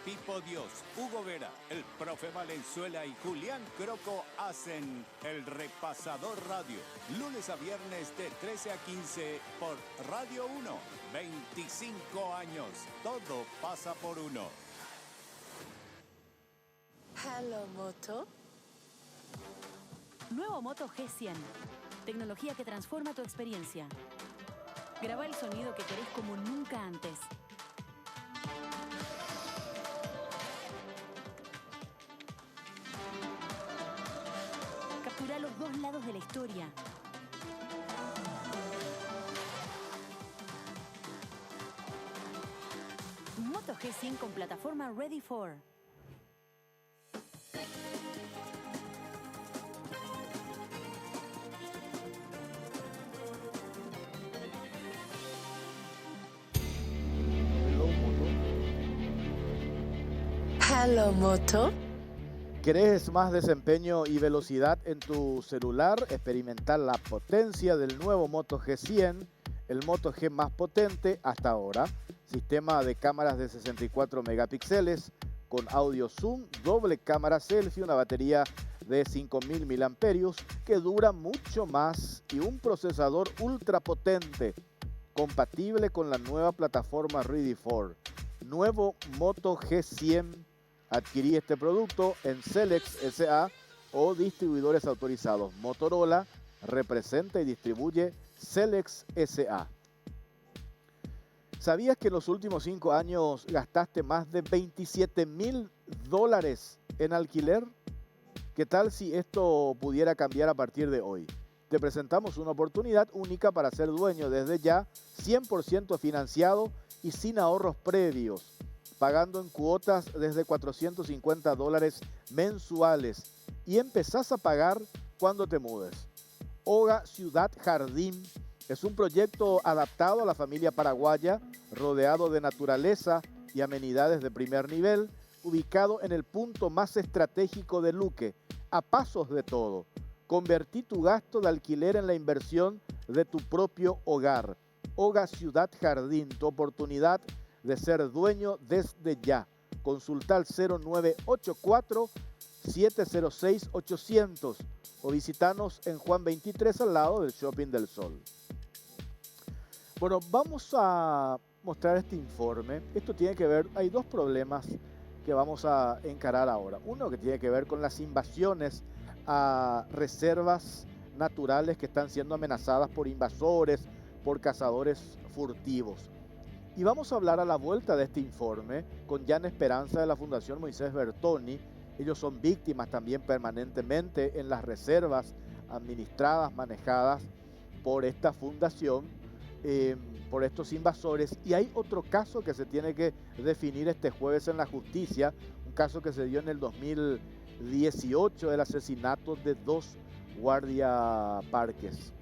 Pipo Dios, Hugo Vera, el profe Valenzuela y Julián Croco hacen El Repasador Radio. Lunes a viernes de 13 a 15 por Radio 1. 25 años. Todo pasa por uno. Hello, Moto. Nuevo Moto G100. Tecnología que transforma tu experiencia. Graba el sonido que querés como nunca antes. Captura los 2 lados de la historia. Moto G100 con plataforma Ready for. Hello, Moto. ¿Querés más desempeño y velocidad en tu celular? Experimentar la potencia del nuevo Moto G100, el Moto G más potente hasta ahora. Sistema de cámaras de 64 megapíxeles con audio zoom, doble cámara selfie, una batería de 5000 mAh que dura mucho más y un procesador ultra potente compatible con la nueva plataforma Ready for. Nuevo Moto G100. Adquirí este producto en Celex S.A. o distribuidores autorizados. Motorola representa y distribuye Celex S.A. ¿Sabías que en los últimos 5 años gastaste más de $27,000 en alquiler? ¿Qué tal si esto pudiera cambiar a partir de hoy? Te presentamos una oportunidad única para ser dueño desde ya, 100% financiado y sin ahorros previos, pagando en cuotas desde $450 mensuales y empezás a pagar cuando te mudes. Hoga Ciudad Jardín es un proyecto adaptado a la familia paraguaya, rodeado de naturaleza y amenidades de primer nivel, ubicado en el punto más estratégico de Luque, a pasos de todo. Convertí tu gasto de alquiler en la inversión de tu propio hogar. Hoga Ciudad Jardín, tu oportunidad de ser dueño desde ya. Consulta al 0984-706-800 o visitanos en Juan 23 al lado del Shopping del Sol. Bueno, vamos a mostrar este informe. Esto tiene que ver, hay 2 problemas que vamos a encarar ahora. Uno que tiene que ver con las invasiones a reservas naturales que están siendo amenazadas por invasores, por cazadores furtivos. Y vamos a hablar a la vuelta de este informe con Jan Esperanza de la Fundación Moisés Bertoni. Ellos son víctimas también permanentemente en las reservas administradas, manejadas por esta fundación, por estos invasores. Y hay otro caso que se tiene que definir este jueves en la justicia, un caso que se dio en el 2018 del asesinato de 2 guardiaparques.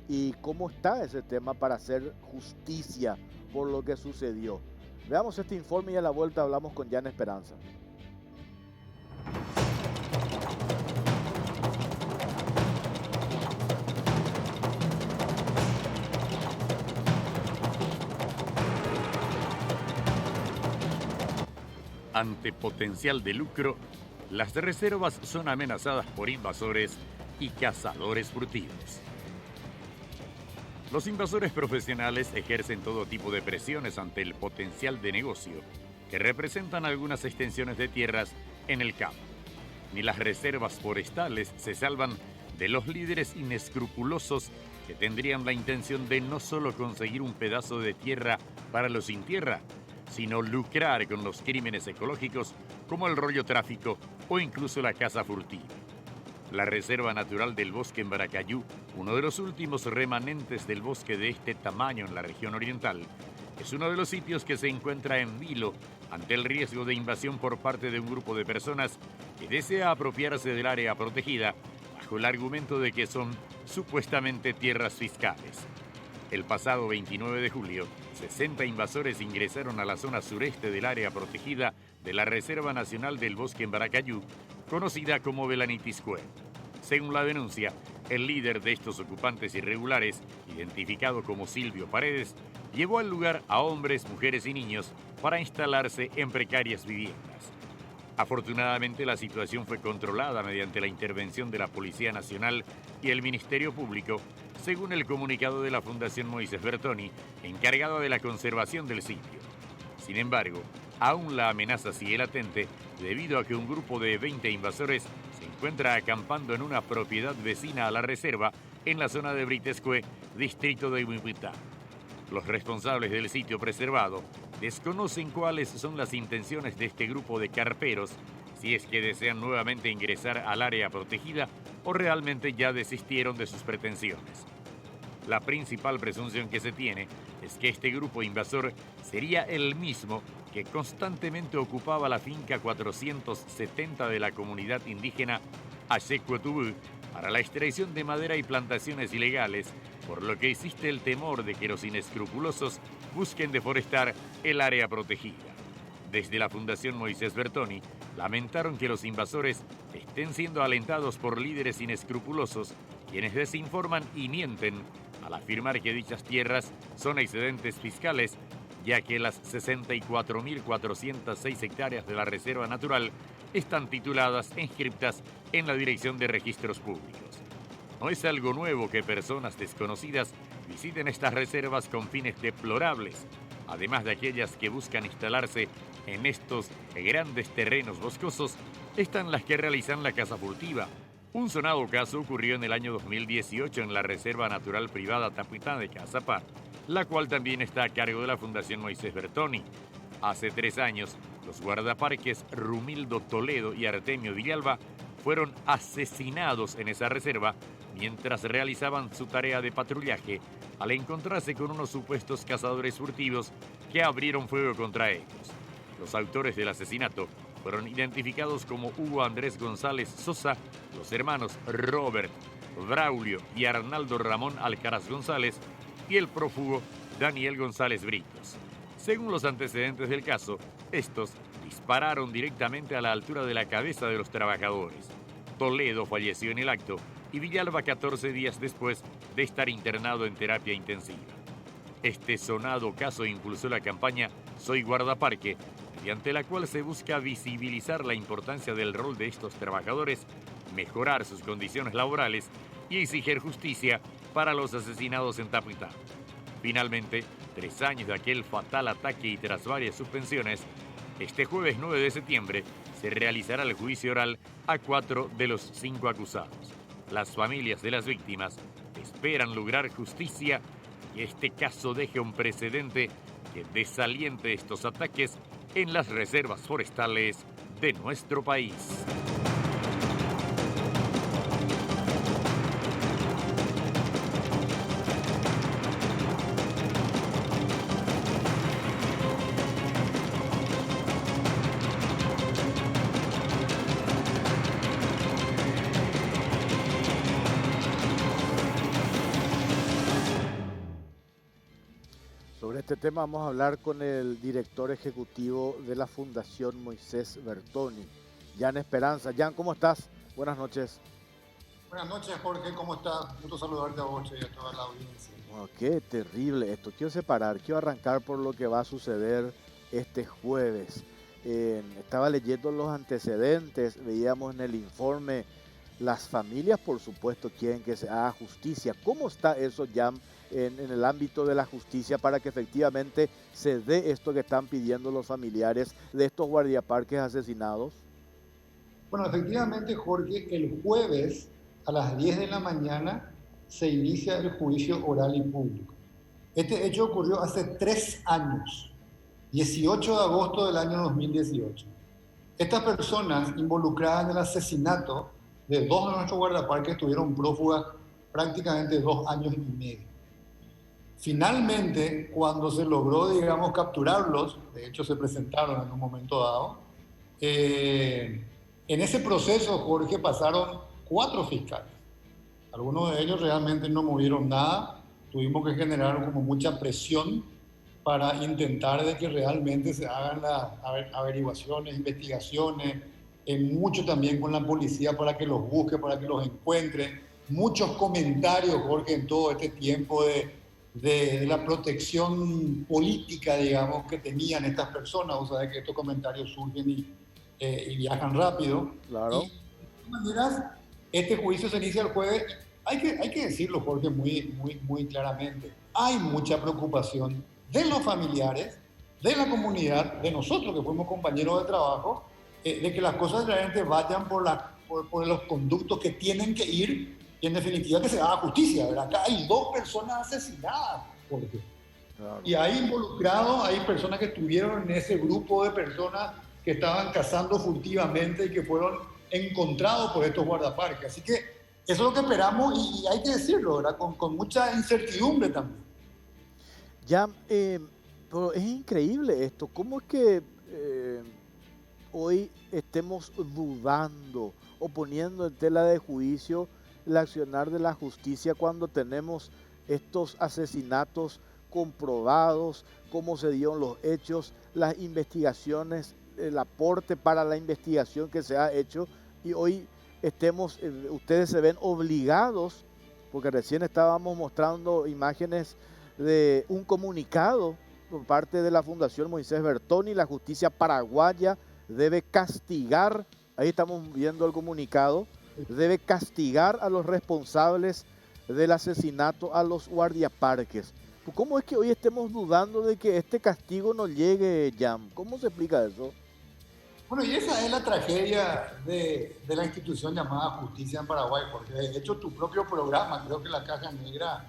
¿Y cómo está ese tema para hacer justicia por lo que sucedió? Veamos este informe y a la vuelta hablamos con Jan Esperanza. Ante potencial de lucro, las reservas son amenazadas por invasores y cazadores furtivos. Los invasores profesionales ejercen todo tipo de presiones ante el potencial de negocio que representan algunas extensiones de tierras en el campo. Ni las reservas forestales se salvan de los líderes inescrupulosos que tendrían la intención de no solo conseguir un pedazo de tierra para los sin tierra, sino lucrar con los crímenes ecológicos como el rollo tráfico o incluso la caza furtiva. La Reserva Natural del Bosque en Baracayú, uno de los últimos remanentes del bosque de este tamaño en la región oriental, es uno de los sitios que se encuentra en vilo ante el riesgo de invasión por parte de un grupo de personas que desea apropiarse del área protegida bajo el argumento de que son supuestamente tierras fiscales. El pasado 29 de julio, 60 invasores ingresaron a la zona sureste del área protegida de la Reserva Nacional del Bosque en Baracayú, conocida como Belanitiscué. Según la denuncia, el líder de estos ocupantes irregulares, identificado como Silvio Paredes, llevó al lugar a hombres, mujeres y niños para instalarse en precarias viviendas. Afortunadamente, la situación fue controlada mediante la intervención de la Policía Nacional y el Ministerio Público, según el comunicado de la Fundación Moisés Bertoni, encargada de la conservación del sitio. Sin embargo, aún la amenaza sigue latente debido a que un grupo de 20 invasores se encuentra acampando en una propiedad vecina a la reserva en la zona de Britescue, distrito de Huihuitá. Los responsables del sitio preservado desconocen cuáles son las intenciones de este grupo de carperos, si es que desean nuevamente ingresar al área protegida o realmente ya desistieron de sus pretensiones. La principal presunción que se tiene es que este grupo invasor sería el mismo que constantemente ocupaba la finca 470 de la comunidad indígena Axecuetubú para la extracción de madera y plantaciones ilegales, por lo que existe el temor de que los inescrupulosos busquen deforestar el área protegida. Desde la Fundación Moisés Bertoni lamentaron que los invasores estén siendo alentados por líderes inescrupulosos, quienes desinforman y mienten al afirmar que dichas tierras son excedentes fiscales, ya que las 64.406 hectáreas de la Reserva Natural están tituladas e inscriptas en la Dirección de Registros Públicos. No es algo nuevo que personas desconocidas visiten estas reservas con fines deplorables, además de aquellas que buscan instalarse en estos grandes terrenos boscosos, están las que realizan la caza furtiva, Un sonado caso ocurrió en el año 2018 en la Reserva Natural Privada Tapuitá de Cazapá, la cual también está a cargo de la Fundación Moisés Bertoni. Hace 3 años, los guardaparques Rumildo Toledo y Artemio Villalba fueron asesinados en esa reserva mientras realizaban su tarea de patrullaje al encontrarse con unos supuestos cazadores furtivos que abrieron fuego contra ellos. Los autores del asesinato fueron identificados como Hugo Andrés González Sosa, los hermanos Robert, Braulio y Arnaldo Ramón Alcaraz González y el prófugo Daniel González Britos. Según los antecedentes del caso, estos dispararon directamente a la altura de la cabeza de los trabajadores. Toledo falleció en el acto y Villalba 14 días después de estar internado en terapia intensiva. Este sonado caso impulsó la campaña Soy Guardaparque, mediante la cual se busca visibilizar la importancia del rol de estos trabajadores, mejorar sus condiciones laborales y exigir justicia para los asesinados en Tapuitá. Finalmente, 3 años de aquel fatal ataque y tras varias suspensiones, este jueves 9 de septiembre se realizará el juicio oral a 4 de los 5 acusados. Las familias de las víctimas esperan lograr justicia y este caso deje un precedente que desaliente estos ataques en las reservas forestales de nuestro país. Sobre este tema vamos a hablar con el director ejecutivo de la Fundación Moisés Bertoni, Jan Esperanza. Jan, ¿cómo estás? Buenas noches. Buenas noches, Jorge, ¿cómo estás? Gusto saludarte a vos y a toda la audiencia. Bueno, qué terrible esto. Quiero arrancar por lo que va a suceder este jueves. Estaba leyendo los antecedentes, veíamos en el informe, las familias por supuesto quieren que se haga justicia. ¿Cómo está eso, Jan, en el ámbito de la justicia para que efectivamente se dé esto que están pidiendo los familiares de estos guardiaparques asesinados? Bueno, efectivamente, Jorge, el jueves a las 10 de la mañana se inicia el juicio oral y público. Este hecho ocurrió hace 3 años, 18 de agosto del año 2018. Estas personas involucradas en el asesinato de 2 de nuestros guardaparques estuvieron prófugas prácticamente 2 años y medio. Finalmente, cuando se logró, digamos, capturarlos, de hecho se presentaron en un momento dado, en ese proceso, Jorge, pasaron 4 fiscales. Algunos de ellos realmente no movieron nada, tuvimos que generar como mucha presión para intentar de que realmente se hagan las averiguaciones, investigaciones, mucho también con la policía para que los busque, para que los encuentre. Muchos comentarios, Jorge, en todo este tiempo de la protección política, digamos, que tenían estas personas. O sea, que estos comentarios surgen y viajan rápido. Claro. Y, de todas maneras, este juicio se inicia el jueves. Hay que decirlo, Jorge, muy claramente. Hay mucha preocupación de los familiares, de la comunidad, de nosotros que fuimos compañeros de trabajo, de que las cosas realmente vayan por los conductos que tienen que ir y en definitiva que se haga justicia, ¿verdad? Acá hay 2 personas asesinadas, Jorge. Claro. Y hay involucrados, hay personas que estuvieron en ese grupo de personas que estaban cazando furtivamente y que fueron encontrados por estos guardaparques. Así que eso es lo que esperamos y hay que decirlo, ¿verdad? Con mucha incertidumbre también. Ya, pero es increíble esto. ¿Cómo es que hoy estemos dudando o poniendo en tela de juicio el accionar de la justicia cuando tenemos estos asesinatos comprobados, cómo se dieron los hechos, las investigaciones, el aporte para la investigación que se ha hecho, y hoy ustedes se ven obligados, porque recién estábamos mostrando imágenes de un comunicado por parte de la Fundación Moisés Bertoni: la justicia paraguaya debe castigar, ahí estamos viendo el comunicado, debe castigar a los responsables del asesinato a los guardiaparques. ¿Cómo es que hoy estemos dudando de que este castigo no llegue, Jan? ¿Cómo se explica eso? Bueno, y esa es la tragedia de la institución llamada justicia en Paraguay, porque de hecho tu propio programa, creo que la Caja Negra,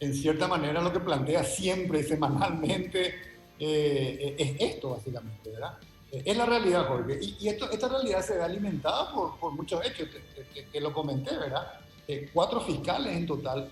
en cierta manera lo que plantea siempre, semanalmente, es esto básicamente, ¿verdad? Es la realidad, Jorge. Y esta realidad se ve alimentada por muchos hechos, que lo comenté, ¿verdad? 4 fiscales en total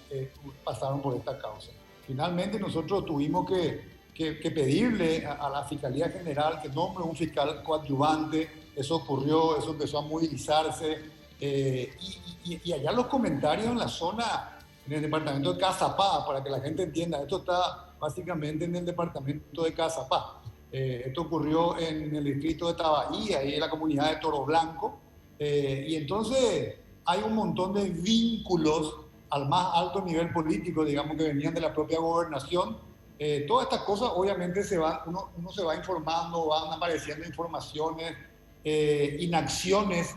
pasaron por esta causa. Finalmente nosotros tuvimos que pedirle a la Fiscalía General que nombre un fiscal coadyuvante. Eso ocurrió, eso empezó a movilizarse. Y allá los comentarios en la zona, en el departamento de Cazapá, para que la gente entienda, esto está básicamente en el departamento de Cazapá. Esto ocurrió en el distrito de Tabaí, ahí en la comunidad de Toro Blanco. Y entonces hay un montón de vínculos al más alto nivel político, digamos, que venían de la propia gobernación. Todas estas cosas obviamente uno se va informando, van apareciendo informaciones, inacciones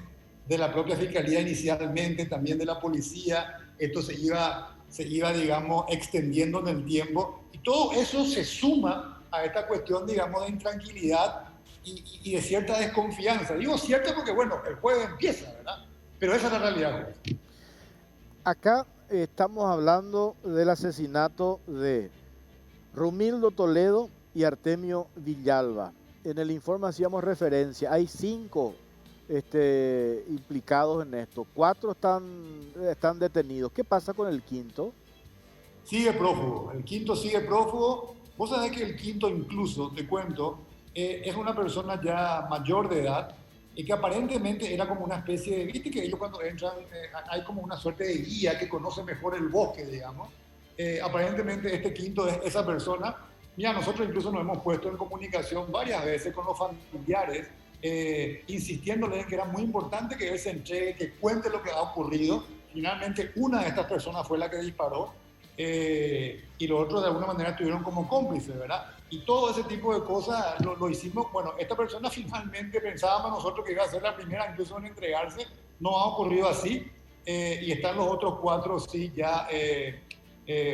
de la propia Fiscalía inicialmente, también de la policía. Esto se iba, digamos, extendiendo en el tiempo. Y todo eso se suma a esta cuestión, digamos, de intranquilidad y de cierta desconfianza. Digo cierta porque, bueno, el juego empieza, ¿verdad? Pero esa es la realidad. Acá estamos hablando del asesinato de Rumildo Toledo y Artemio Villalba. En el informe hacíamos referencia, hay 5 implicados en esto, 4 están detenidos. ¿Qué pasa con el quinto? Sigue prófugo, el quinto sigue prófugo. Vos sabés que el quinto incluso, te cuento, es una persona ya mayor de edad y que aparentemente era como una especie de, viste que ellos cuando entran hay como una suerte de guía que conoce mejor el bosque, digamos. Aparentemente este quinto es esa persona. Mira, nosotros incluso nos hemos puesto en comunicación varias veces con los familiares, insistiéndoles en que era muy importante que él se entregue, que cuente lo que ha ocurrido. Finalmente una de estas personas fue la que disparó. Y los otros de alguna manera estuvieron como cómplices, ¿verdad? Y todo ese tipo de cosas lo hicimos. Bueno, esta persona finalmente pensábamos nosotros que iba a ser la primera incluso en entregarse, no ha ocurrido así, y están los otros 4 sí ya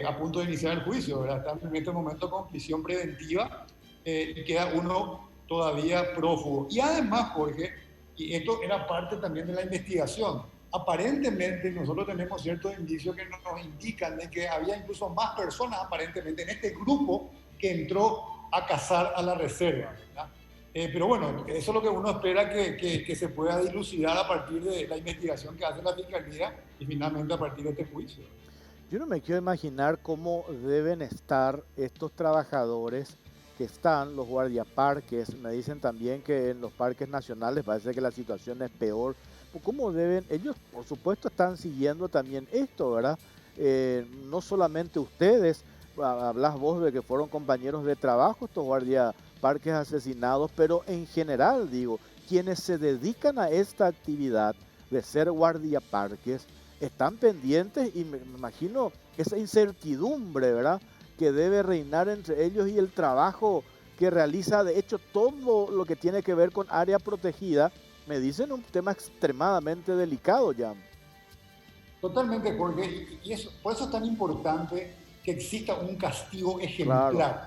a punto de iniciar el juicio, ¿verdad? Están en este momento con prisión preventiva y queda uno todavía prófugo. Y además, Jorge, y esto era parte también de la investigación, aparentemente nosotros tenemos ciertos indicios que nos indican de que había incluso más personas aparentemente en este grupo que entró a cazar a la reserva, ¿verdad? Pero bueno, eso es lo que uno espera que se pueda dilucidar a partir de la investigación que hace la Fiscalía y finalmente a partir de este juicio. Yo no me quiero imaginar cómo deben estar estos trabajadores que están, los guardiaparques. Me dicen también que en los parques nacionales parece que la situación es peor. ¿Cómo deben? Ellos, por supuesto, están siguiendo también esto, ¿verdad? No solamente ustedes, hablas vos de que fueron compañeros de trabajo estos guardiaparques asesinados, pero en general, digo, quienes se dedican a esta actividad de ser guardiaparques están pendientes y me imagino esa incertidumbre, ¿verdad?, que debe reinar entre ellos y el trabajo que realiza, de hecho, todo lo que tiene que ver con área protegida. Me dicen un tema extremadamente delicado, ya. Totalmente, Jorge, y eso, por eso es tan importante que exista un castigo ejemplar. Claro.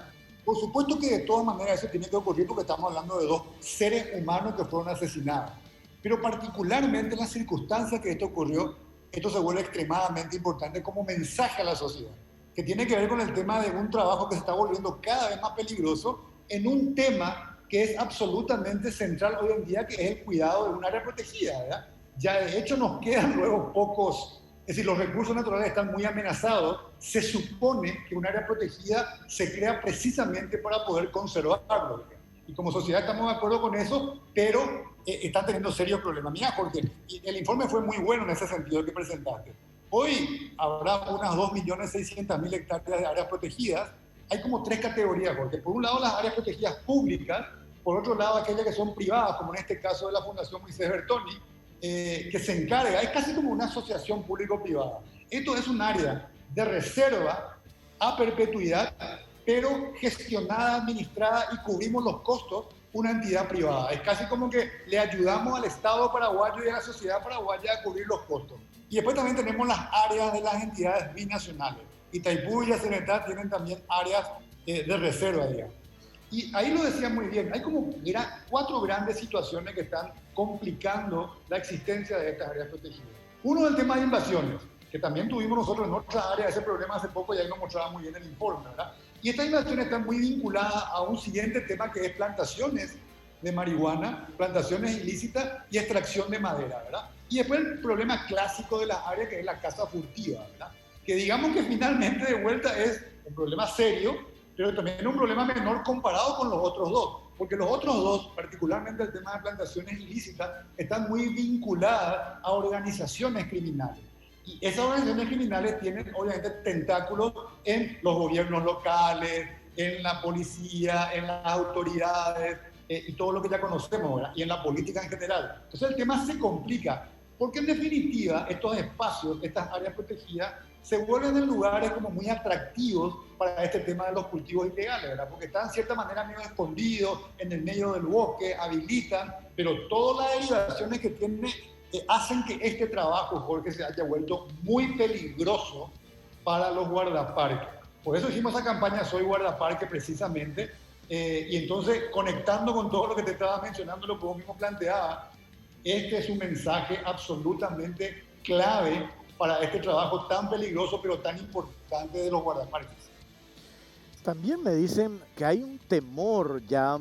Por supuesto que de todas maneras eso tiene que ocurrir porque estamos hablando de 2 seres humanos que fueron asesinados. Pero particularmente en las circunstancias que esto ocurrió, esto se vuelve extremadamente importante como mensaje a la sociedad, que tiene que ver con el tema de un trabajo que se está volviendo cada vez más peligroso en un tema que es absolutamente central hoy en día, que es el cuidado de un área protegida, ¿verdad? Ya de hecho nos quedan luego pocos, es decir, los recursos naturales están muy amenazados. Se supone que un área protegida se crea precisamente para poder conservarlo. Y como sociedad estamos de acuerdo con eso, pero están teniendo serios problemas. Mira, Jorge, el informe fue muy bueno en ese sentido que presentaste. Hoy habrá unas 2.600.000 hectáreas de áreas protegidas. Hay como 3 categorías, porque por un lado las áreas protegidas públicas, por otro lado aquellas que son privadas, como en este caso de la Fundación Moisés Bertoni, que se encarga, es casi como una asociación público-privada. Esto es un área de reserva a perpetuidad, pero gestionada, administrada y cubrimos los costos una entidad privada. Es casi como que le ayudamos al Estado paraguayo y a la sociedad paraguaya a cubrir los costos. Y después también tenemos las áreas de las entidades binacionales. Itaipú y Yacyretá tienen también áreas de reserva, digamos. Y ahí lo decía muy bien, hay como 4 grandes situaciones que están complicando la existencia de estas áreas protegidas. Uno es el tema de invasiones, que también tuvimos nosotros en otra área ese problema hace poco y ahí nos mostraba muy bien el informe, ¿verdad? Y estas invasiones están muy vinculadas a un siguiente tema que es plantaciones de marihuana, plantaciones ilícitas y extracción de madera, ¿verdad? Y después el problema clásico de las áreas que es la caza furtiva, ¿verdad? Que digamos que finalmente de vuelta es un problema serio, pero también un problema menor comparado con los otros dos, porque los otros dos, particularmente el tema de plantaciones ilícitas, están muy vinculadas a organizaciones criminales. Y esas organizaciones criminales tienen obviamente tentáculos en los gobiernos locales, en la policía, en las autoridades y todo lo que ya conocemos, ¿verdad? Y en la política en general. Entonces el tema se complica, porque en definitiva estos espacios, estas áreas protegidas, se vuelven en lugares como muy atractivos para este tema de los cultivos ilegales, ¿verdad? Porque están en cierta manera medio escondidos en el medio del bosque, habilitan, pero todas las derivaciones que tiene hacen que este trabajo, Jorge, se haya vuelto muy peligroso para los guardaparques. Por eso hicimos esa campaña Soy Guardaparque precisamente, y entonces conectando con todo lo que te estaba mencionando, lo que vos mismo planteabas, este es un mensaje absolutamente clave para este trabajo tan peligroso pero tan importante de los guardaparques. También me dicen que hay un temor ya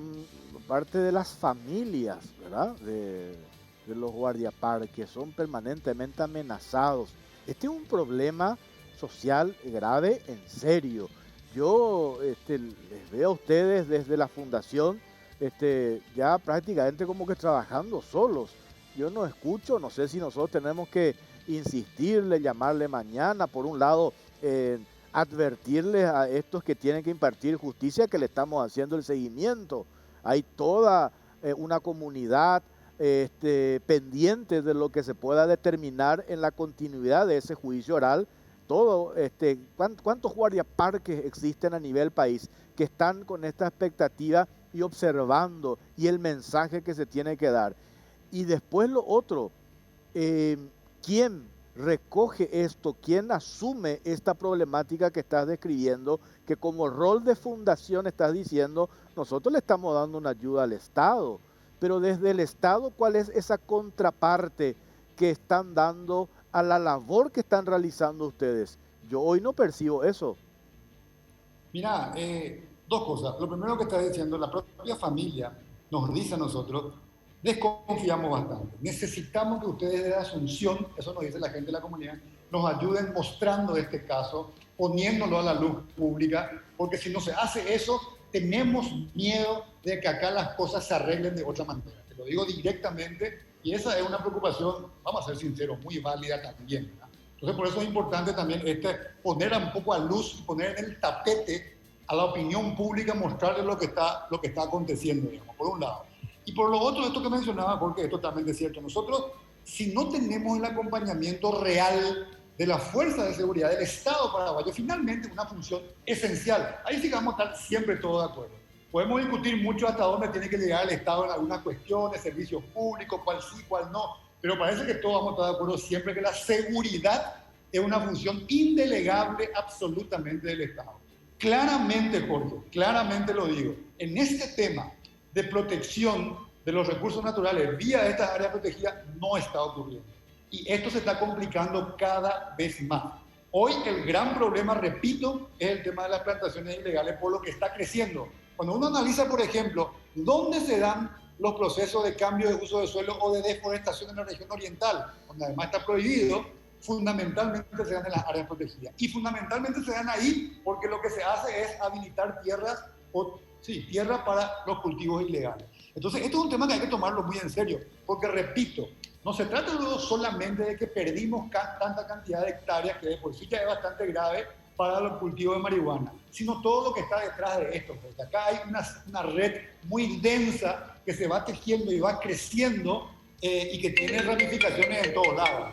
por parte de las familias, ¿verdad? De los guardaparques, son permanentemente amenazados. Este es un problema social grave, en serio. Yo les veo a ustedes desde la fundación ya prácticamente como que trabajando solos. Yo no escucho, no sé si nosotros tenemos que insistirle, llamarle mañana, por un lado, advertirles a estos que tienen que impartir justicia que le estamos haciendo el seguimiento. Hay toda una comunidad pendiente de lo que se pueda determinar en la continuidad de ese juicio oral. Todo, ¿cuántos guardaparques existen a nivel país que están con esta expectativa y observando y el mensaje que se tiene que dar? Y después lo otro, ¿quién recoge esto? ¿Quién asume esta problemática que estás describiendo? Que como rol de fundación estás diciendo, nosotros le estamos dando una ayuda al Estado, pero desde el Estado, ¿cuál es esa contraparte que están dando a la labor que están realizando ustedes? Yo hoy no percibo eso. Mira, 2 cosas. Lo primero que estás diciendo, la propia familia nos dice a nosotros, desconfiamos bastante. Necesitamos que ustedes de Asunción, eso nos dice la gente de la comunidad, nos ayuden mostrando este caso, poniéndolo a la luz pública, porque si no se hace eso, tenemos miedo de que acá las cosas se arreglen de otra manera. Te lo digo directamente, y esa es una preocupación, vamos a ser sinceros, muy válida también, ¿verdad? Entonces por eso es importante también poner un poco a luz, poner en el tapete a la opinión pública, mostrarle lo que está aconteciendo, digamos, por un lado. Y por lo otro, esto que mencionaba Jorge es totalmente cierto. Nosotros, si no tenemos el acompañamiento real de la fuerza de seguridad del Estado paraguayo, finalmente una función esencial, ahí sí que vamos a estar siempre todos de acuerdo. Podemos discutir mucho hasta dónde tiene que llegar el Estado en algunas cuestiones, servicios públicos, cuál sí, cuál no, pero parece que todos vamos a estar de acuerdo siempre que la seguridad es una función indelegable absolutamente del Estado. Claramente, Jorge, claramente lo digo, en este tema de protección de los recursos naturales vía estas áreas protegidas no está ocurriendo. Y esto se está complicando cada vez más. Hoy el gran problema, repito, es el tema de las plantaciones ilegales por lo que está creciendo. Cuando uno analiza, por ejemplo, dónde se dan los procesos de cambio de uso de suelo o de deforestación en la región oriental, donde además está prohibido, fundamentalmente se dan en las áreas protegidas. Y fundamentalmente se dan ahí porque lo que se hace es habilitar tierras tierra para los cultivos ilegales. Entonces, esto es un tema que hay que tomarlo muy en serio, porque repito, no se trata luego solamente de que perdimos tanta cantidad de hectáreas, que de por sí ya es bastante grave para los cultivos de marihuana, sino todo lo que está detrás de esto. Porque acá hay una red muy densa que se va tejiendo y va creciendo y que tiene ramificaciones en todos lados.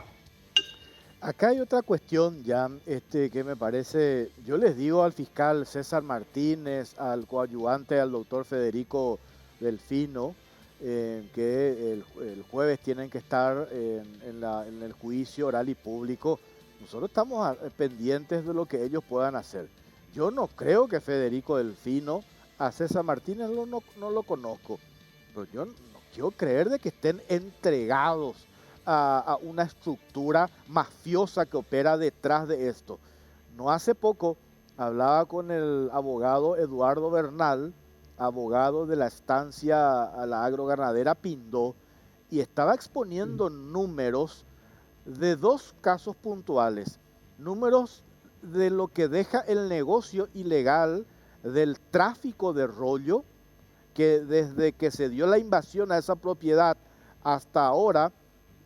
Acá hay otra cuestión ya que me parece, yo les digo al fiscal César Martínez, al coadyuvante, al doctor Federico Delfino, que el jueves tienen que estar en el juicio oral y público. Nosotros estamos pendientes de lo que ellos puedan hacer. Yo no creo que Federico Delfino A César Martínez no lo conozco, pero yo no quiero creer de que estén entregados a una estructura mafiosa que opera detrás de esto. No hace poco hablaba con el abogado Eduardo Bernal, abogado de la estancia a la agroganadera Pindó, y estaba exponiendo números de dos casos puntuales, números de lo que deja el negocio ilegal del tráfico de rollo, que desde que se dio la invasión a esa propiedad hasta ahora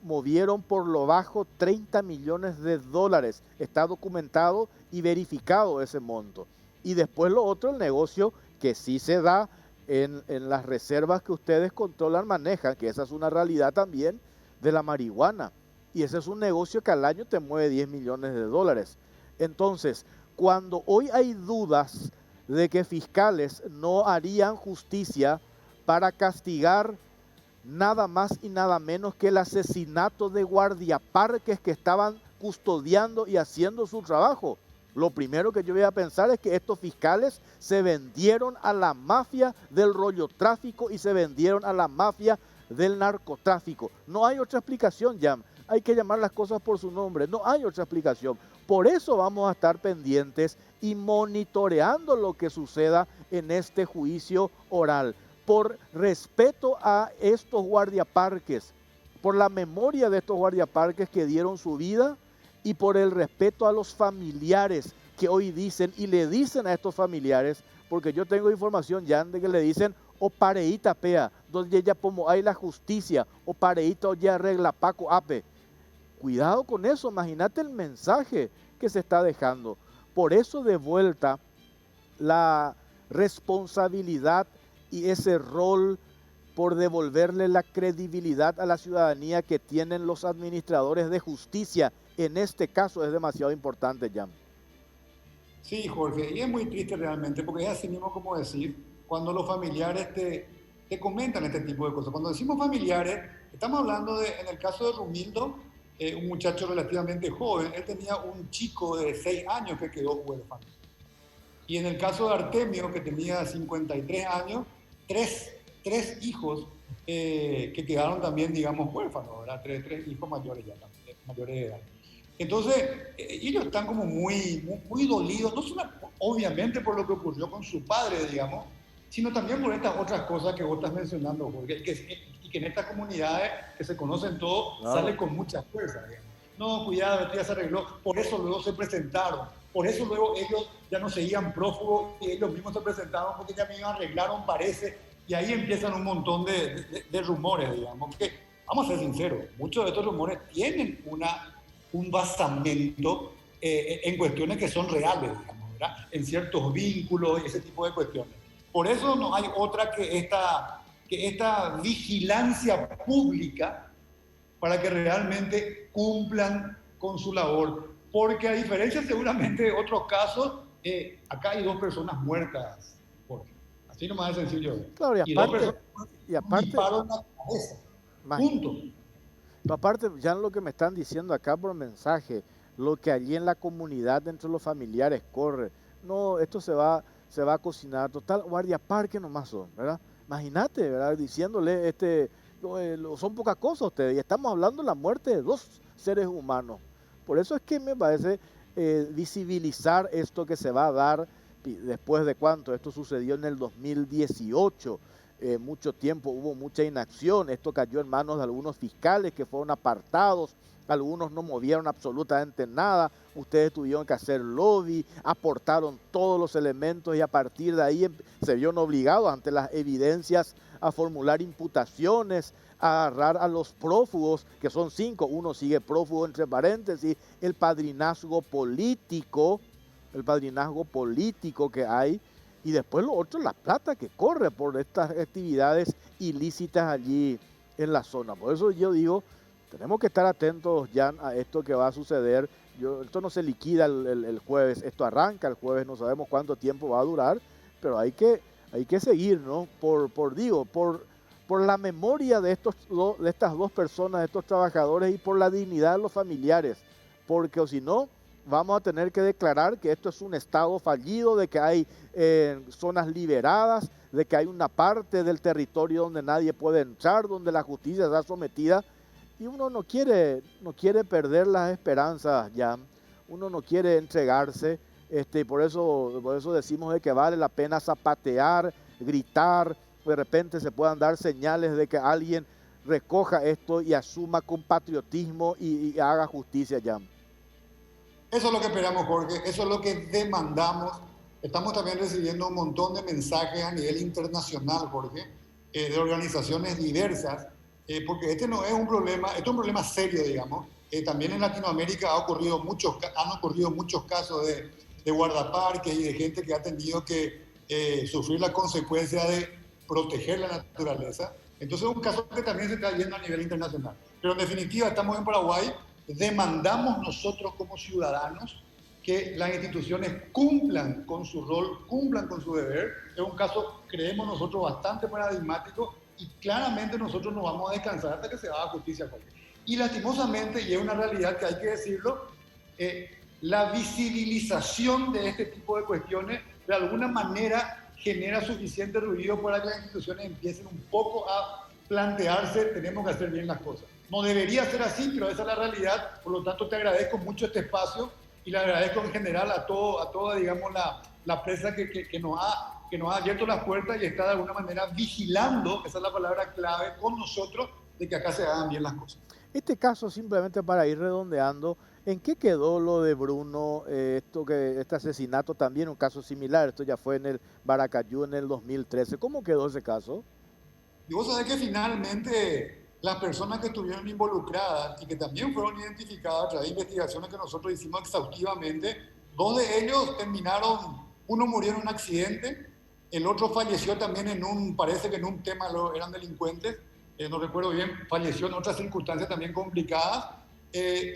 movieron por lo bajo 30 millones de dólares. Está documentado y verificado ese monto. Y después lo otro, el negocio que sí se da en las reservas que ustedes controlan, manejan, que esa es una realidad también, de la marihuana. Y ese es un negocio que al año te mueve 10 millones de dólares. Entonces, cuando hoy hay dudas de que fiscales no harían justicia para castigar nada más y nada menos que el asesinato de guardiaparques que estaban custodiando y haciendo su trabajo, lo primero que yo voy a pensar es que estos fiscales se vendieron a la mafia del rollotráfico y se vendieron a la mafia del narcotráfico. No hay otra explicación, Jan. Hay que llamar las cosas por su nombre. No hay otra explicación. Por eso vamos a estar pendientes y monitoreando lo que suceda en este juicio oral. Por respeto a estos guardiaparques, por la memoria de estos guardiaparques que dieron su vida y por el respeto a los familiares que hoy dicen y le dicen a estos familiares, porque yo tengo información ya de que le dicen o pareíta pea, donde ya como hay la justicia, o pareíta o ya arregla Paco Ape. Cuidado con eso, imagínate el mensaje que se está dejando. Por eso de vuelta la responsabilidad y ese rol por devolverle la credibilidad a la ciudadanía que tienen los administradores de justicia, en este caso es demasiado importante, Jan. Sí, Jorge, y es muy triste realmente, porque es así mismo como decir, cuando los familiares te comentan este tipo de cosas. Cuando decimos familiares, estamos hablando de, en el caso de Rumildo, un muchacho relativamente joven, él tenía un chico de 6 años que quedó huérfano. Y en el caso de Artemio, que tenía 53 años, tres hijos que quedaron también, digamos, huérfanos, ¿verdad? Tres hijos mayores ya, mayores de edad. Entonces, ellos están como muy dolidos, no solo obviamente por lo que ocurrió con su padre, digamos, sino también por estas otras cosas que vos estás mencionando, Jorge, y que en estas comunidades que se conocen todos, claro, sale con mucha fuerza, digamos. No, cuidado, esto ya se arregló, por eso luego se presentaron, por eso luego ellos ya no seguían prófugos y ellos mismos se presentaron porque ya me arreglaron, parece, y ahí empiezan un montón de rumores, digamos, que, vamos a ser sinceros, muchos de estos rumores tienen un basamento en cuestiones que son reales, digamos, ¿verdad? En ciertos vínculos y ese tipo de cuestiones. Por eso no hay otra que esta vigilancia pública para que realmente cumplan con su labor. Porque a diferencia seguramente de otros casos, acá hay 2 personas muertas, Jorge. Así nomás es sencillo. Claro, y aparte disparo en la cabeza. Punto. Aparte, ya lo que me están diciendo acá por mensaje, lo que allí en la comunidad, entre los familiares, corre. No, esto se va a cocinar. Total, guardiaparque nomás son, ¿verdad? Imagínate, ¿verdad? Diciéndole, son pocas cosas ustedes. Y estamos hablando de la muerte de 2 seres humanos. Por eso es que me parece visibilizar esto que se va a dar después de cuánto. Esto sucedió en el 2018. Mucho tiempo, hubo mucha inacción, esto cayó en manos de algunos fiscales que fueron apartados, algunos no movieron absolutamente nada, ustedes tuvieron que hacer lobby, aportaron todos los elementos y a partir de ahí se vieron obligados ante las evidencias a formular imputaciones, a agarrar a los prófugos, que son 5, uno sigue prófugo entre paréntesis, el padrinazgo político que hay. Y después lo otro, la plata que corre por estas actividades ilícitas allí en la zona. Por eso yo digo, tenemos que estar atentos, Jan, a esto que va a suceder. Esto no se liquida el jueves, esto arranca el jueves, no sabemos cuánto tiempo va a durar, pero hay que seguir, ¿no? Por la memoria de estas 2 personas, de estos trabajadores y por la dignidad de los familiares. Porque o si no, vamos a tener que declarar que esto es un Estado fallido, de que hay zonas liberadas, de que hay una parte del territorio donde nadie puede entrar, donde la justicia está sometida, y uno no quiere perder las esperanzas ya, uno no quiere entregarse, por eso decimos de que vale la pena zapatear, gritar, de repente se puedan dar señales de que alguien recoja esto y asuma con patriotismo y haga justicia ya. Eso es lo que esperamos, Jorge, eso es lo que demandamos. Estamos también recibiendo un montón de mensajes a nivel internacional, Jorge, de organizaciones diversas, porque este no es un problema, esto es un problema serio, digamos. También en Latinoamérica han ocurrido muchos casos de guardaparques y de gente que ha tenido que sufrir la consecuencia de proteger la naturaleza. Entonces es un caso que también se está viendo a nivel internacional. Pero en definitiva, estamos en Paraguay, demandamos nosotros como ciudadanos que las instituciones cumplan con su rol, cumplan con su deber. Es un caso, creemos nosotros, bastante paradigmático y claramente nosotros no vamos a descansar hasta que se haga justicia. Y lastimosamente, y es una realidad que hay que decirlo, la visibilización de este tipo de cuestiones de alguna manera genera suficiente ruido para que las instituciones empiecen un poco a plantearse, tenemos que hacer bien las cosas. No debería ser así, pero esa es la realidad. Por lo tanto, te agradezco mucho este espacio y le agradezco en general a toda digamos, la prensa que nos ha abierto las puertas y está de alguna manera vigilando, esa es la palabra clave, con nosotros, de que acá se hagan bien las cosas. Este caso, simplemente para ir redondeando, ¿en qué quedó lo de Bruno? Este asesinato también, un caso similar, esto ya fue en el Baracayú en el 2013. ¿Cómo quedó ese caso? Y vos sabés que finalmente las personas que estuvieron involucradas y que también fueron identificadas a través de investigaciones que nosotros hicimos exhaustivamente, 2 de ellos terminaron, uno murió en un accidente, el otro falleció también parece que en un tema eran delincuentes, no recuerdo bien, falleció en otras circunstancias también complicadas.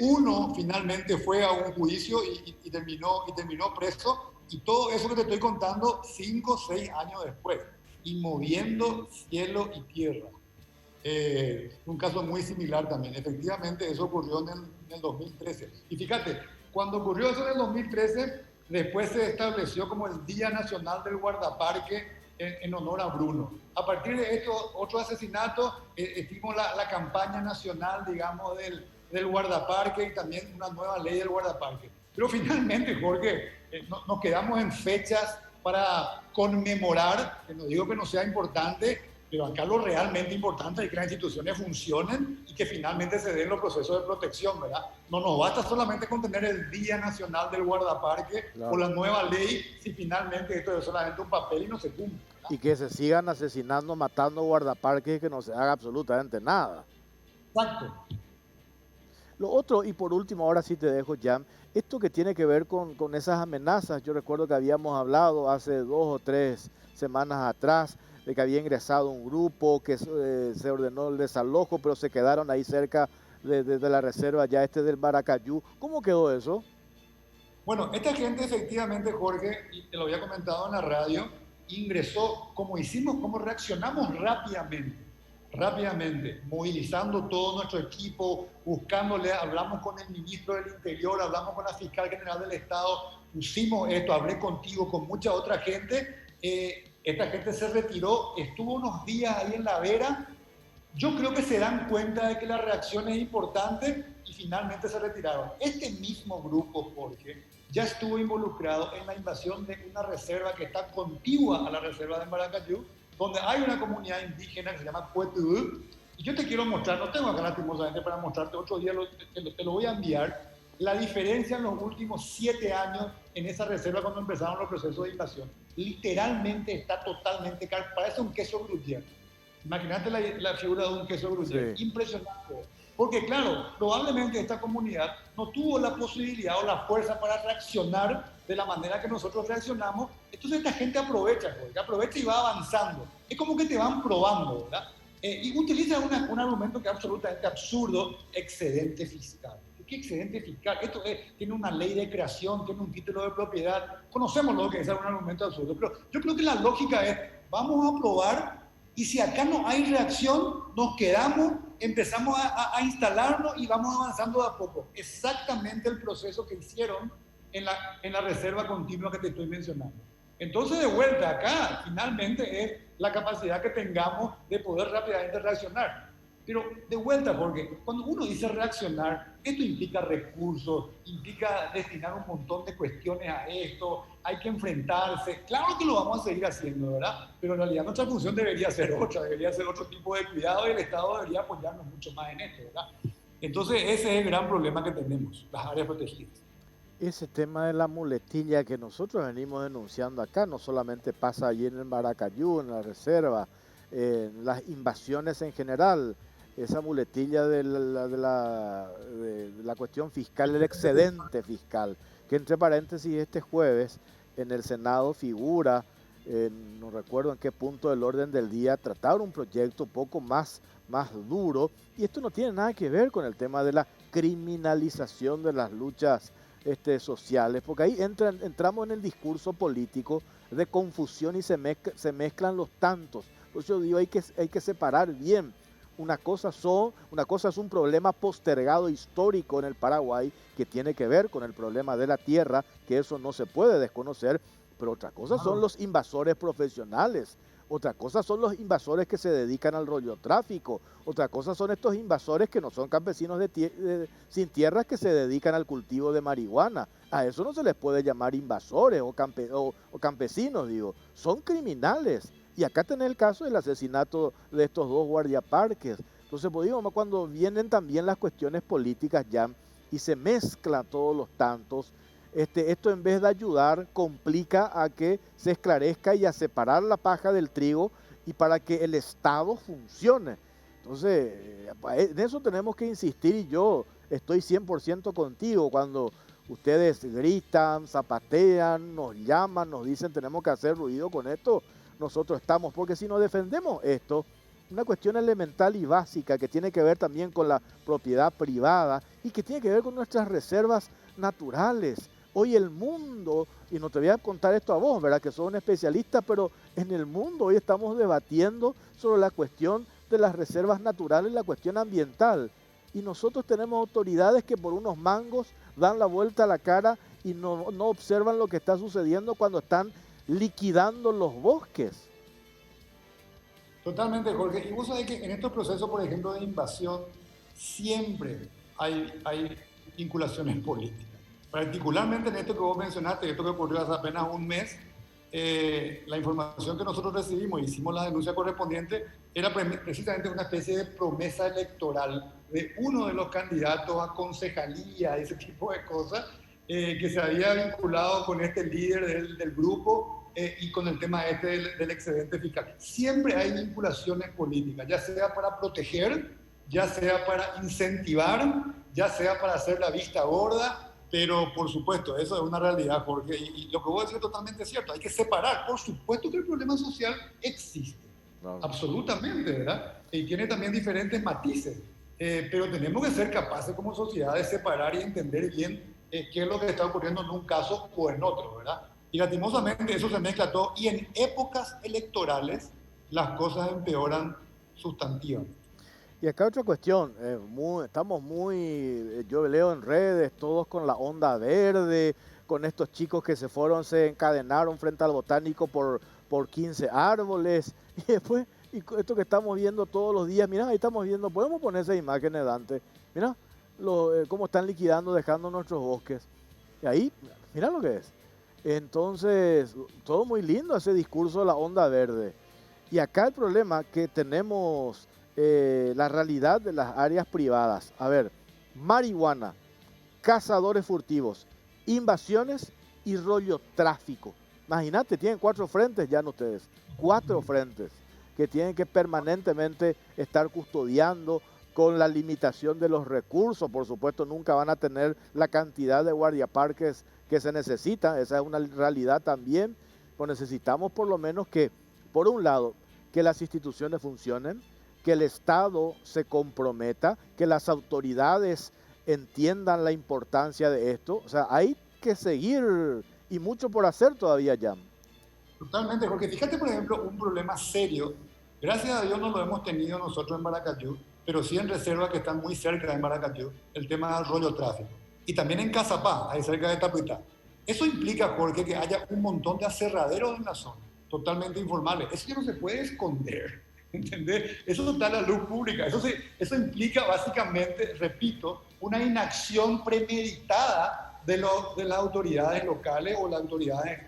Uno finalmente fue a un juicio y terminó preso, y todo eso que te estoy contando 5 o 6 años después, y moviendo cielo y tierra. Un caso muy similar también. Efectivamente, eso ocurrió en el 2013. Y fíjate, cuando ocurrió eso en el 2013, después se estableció como el Día Nacional del Guardaparque en honor a Bruno. A partir de estos otros asesinatos, hicimos la campaña nacional, digamos, del guardaparque y también una nueva ley del guardaparque. Pero finalmente, Jorge, nos quedamos en fechas para conmemorar, que no digo que no sea importante, pero acá lo realmente importante es que las instituciones funcionen y que finalmente se den los procesos de protección, ¿verdad? No nos basta solamente con tener el Día Nacional del Guardaparque, claro, o la nueva ley, si finalmente esto es solamente un papel y no se cumple, ¿verdad? Y que se sigan asesinando, matando guardaparques y que no se haga absolutamente nada. Exacto. Lo otro, y por último, ahora sí te dejo, Jan, esto que tiene que ver con esas amenazas. Yo recuerdo que habíamos hablado hace 2 o 3 semanas atrás de que había ingresado un grupo, que se ordenó el desalojo, pero se quedaron ahí cerca de la reserva ya del Baracayú. ¿Cómo quedó eso? Bueno, esta gente efectivamente, Jorge, y te lo había comentado en la radio, ingresó, como reaccionamos rápidamente, movilizando todo nuestro equipo, hablamos con el ministro del Interior, hablamos con la fiscal general del Estado, pusimos esto, hablé contigo, con mucha otra gente. Esta gente se retiró, estuvo unos días ahí en la vera. Yo creo que se dan cuenta de que la reacción es importante y finalmente se retiraron. Este mismo grupo, Jorge, ya estuvo involucrado en la invasión de una reserva que está contigua a la reserva de Baracayú, donde hay una comunidad indígena que se llama Cuetudú. Y yo te quiero mostrar, no tengo acá lastimosamente para mostrarte, otro día te lo voy a enviar, la diferencia en los últimos 7 años en esa reserva cuando empezaron los procesos de invasión. Literalmente está totalmente, parece un queso gruyère. Imagínate la figura de un queso gruyère, sí. Impresionante. Porque claro, probablemente esta comunidad no tuvo la posibilidad o la fuerza para reaccionar de la manera que nosotros reaccionamos. Entonces esta gente aprovecha y va avanzando. Es como que te van probando, ¿verdad? Y utiliza un argumento que es absolutamente absurdo, excedente fiscal. ¿Qué excedente fiscal? Esto tiene una ley de creación, tiene un título de propiedad. Conocemos lo que es un argumento absurdo, pero yo creo que la lógica es, vamos a probar y si acá no hay reacción, nos quedamos empezamos a instalarnos y vamos avanzando de a poco. Exactamente el proceso que hicieron en la reserva continua que te estoy mencionando. Entonces, de vuelta, acá finalmente es la capacidad que tengamos de poder rápidamente reaccionar. Pero de vuelta, porque cuando uno dice reaccionar, esto implica recursos, implica destinar un montón de cuestiones a esto, hay que enfrentarse. Claro que lo vamos a seguir haciendo, ¿verdad? Pero en realidad nuestra función debería ser otra, debería ser otro tipo de cuidado y el Estado debería apoyarnos mucho más en esto, ¿verdad? Entonces ese es el gran problema que tenemos, las áreas protegidas. Ese tema de la muletilla que nosotros venimos denunciando acá, no solamente pasa allí en el Maracayú, en la reserva, en las invasiones en general, esa muletilla de la cuestión fiscal, el excedente fiscal, que entre paréntesis este jueves en el Senado figura, no recuerdo en qué punto del orden del día, tratar un proyecto un poco más duro, y esto no tiene nada que ver con el tema de la criminalización de las luchas sociales, porque ahí entramos en el discurso político de confusión y se mezclan los tantos. Por eso yo digo, hay que separar bien. Una cosa es un problema postergado histórico en el Paraguay que tiene que ver con el problema de la tierra, que eso no se puede desconocer, pero otra cosa son los invasores profesionales, otra cosa son los invasores que se dedican al rollotráfico, otra cosa son estos invasores que no son campesinos sin tierras que se dedican al cultivo de marihuana. A eso no se les puede llamar invasores o campesinos, digo, son criminales. Y acá tenés el caso del asesinato de estos dos guardiaparques. Entonces, pues, digo, cuando vienen también las cuestiones políticas ya y se mezclan todos los tantos, esto en vez de ayudar complica a que se esclarezca y a separar la paja del trigo y para que el Estado funcione. Entonces, en eso tenemos que insistir y yo estoy 100% contigo cuando ustedes gritan, zapatean, nos llaman, nos dicen tenemos que hacer ruido con esto. Nosotros estamos, porque si no defendemos esto, una cuestión elemental y básica que tiene que ver también con la propiedad privada y que tiene que ver con nuestras reservas naturales. Hoy el mundo, y no te voy a contar esto a vos, ¿verdad? Que sos un especialista, pero en el mundo hoy estamos debatiendo sobre la cuestión de las reservas naturales, la cuestión ambiental. Y nosotros tenemos autoridades que por unos mangos dan la vuelta a la cara y no observan lo que está sucediendo cuando están liquidando los bosques. Totalmente, Jorge. Y vos sabés que en estos procesos, por ejemplo, de invasión, siempre hay vinculaciones políticas. Particularmente en esto que vos mencionaste, esto que ocurrió hace apenas un mes, la información que nosotros recibimos, hicimos la denuncia correspondiente, era precisamente una especie de promesa electoral de uno de los candidatos a concejalía, ese tipo de cosas, que se había vinculado con este líder del grupo y con el tema del excedente fiscal. Siempre hay vinculaciones políticas, ya sea para proteger, ya sea para incentivar, ya sea para hacer la vista gorda, pero por supuesto, eso es una realidad, Jorge, y lo que vos decís es totalmente cierto, hay que separar. Por supuesto que el problema social existe, absolutamente, ¿verdad? Y tiene también diferentes matices, pero tenemos que ser capaces como sociedad de separar y entender bien qué es lo que está ocurriendo en un caso o en otro, ¿verdad? Y lastimosamente eso se mezcla todo, y en épocas electorales las cosas empeoran sustantivamente. Y acá otra cuestión, yo leo en redes, todos con la onda verde, con estos chicos que se encadenaron frente al botánico por 15 árboles, y después, y esto que estamos viendo todos los días, mirá, ahí estamos viendo, podemos poner esa imagen de Dante, mirá, cómo están liquidando, dejando nuestros bosques, y ahí, mirá lo que es. Entonces, todo muy lindo ese discurso de la onda verde, y acá el problema que tenemos... la realidad de las áreas privadas. A ver, marihuana, cazadores furtivos, invasiones y rollotráfico. Imagínate, tienen 4 frentes ya ustedes, 4 frentes que tienen que permanentemente estar custodiando con la limitación de los recursos. Por supuesto, nunca van a tener la cantidad de guardiaparques que se necesitan, esa es una realidad también. Pues necesitamos por lo menos que, por un lado, que las instituciones funcionen, que el Estado se comprometa, que las autoridades entiendan la importancia de esto. O sea, hay que seguir y mucho por hacer todavía, Jan. Totalmente, porque fíjate, por ejemplo, un problema serio, gracias a Dios no lo hemos tenido nosotros en Maracayú, pero sí en reservas que están muy cerca de Maracaibo, el tema del rollo tráfico. Y también en Cazapá, ahí cerca de Tapuitá. Eso implica, Jorge, que haya un montón de aserraderos en la zona, totalmente informales. Eso ya no se puede esconder, ¿entendés? Eso está a la luz pública. Eso implica básicamente, repito, una inacción premeditada de las autoridades locales o las autoridades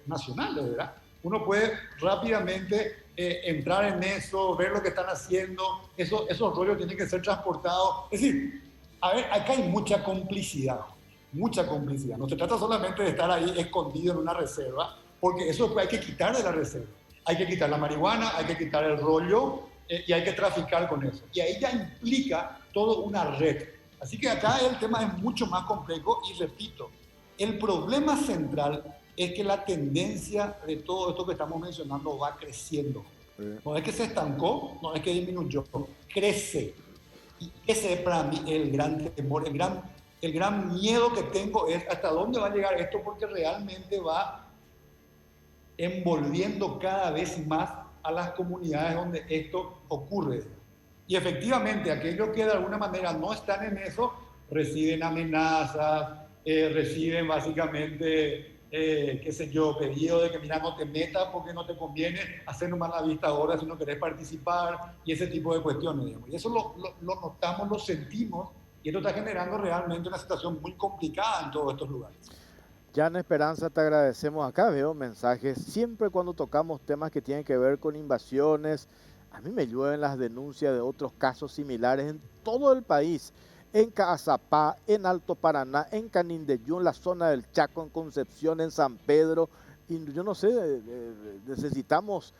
nacionales, ¿verdad? Uno puede rápidamente entrar en eso, ver lo que están haciendo, esos rollos tienen que ser transportados. Es decir, a ver, acá hay mucha complicidad. Mucha complicidad. No se trata solamente de estar ahí escondido en una reserva, porque eso hay que quitar de la reserva. Hay que quitar la marihuana, hay que quitar el rollo y hay que traficar con eso. Y ahí ya implica toda una red. Así que acá el tema es mucho más complejo y repito, el problema central es que la tendencia de todo esto que estamos mencionando va creciendo. No es que se estancó, no es que disminuyó, crece. Y ese es para mí el gran temor, el gran miedo que tengo es hasta dónde va a llegar esto, porque realmente va envolviendo cada vez más a las comunidades donde esto ocurre. Y efectivamente, aquellos que de alguna manera no están en eso, reciben amenazas, reciben básicamente, qué sé yo, pedidos de que mira, no te metas porque no te conviene hacer nomás la vista ahora si no querés participar y ese tipo de cuestiones, digamos. Y eso lo notamos, lo sentimos. Y esto está generando realmente una situación muy complicada en todos estos lugares. Jan Esperanza, te agradecemos. Acá veo mensajes, siempre cuando tocamos temas que tienen que ver con invasiones, a mí me llueven las denuncias de otros casos similares en todo el país, en Cazapá, en Alto Paraná, en Canindeyú, en la zona del Chaco, en Concepción, en San Pedro, y yo no sé, necesitamos...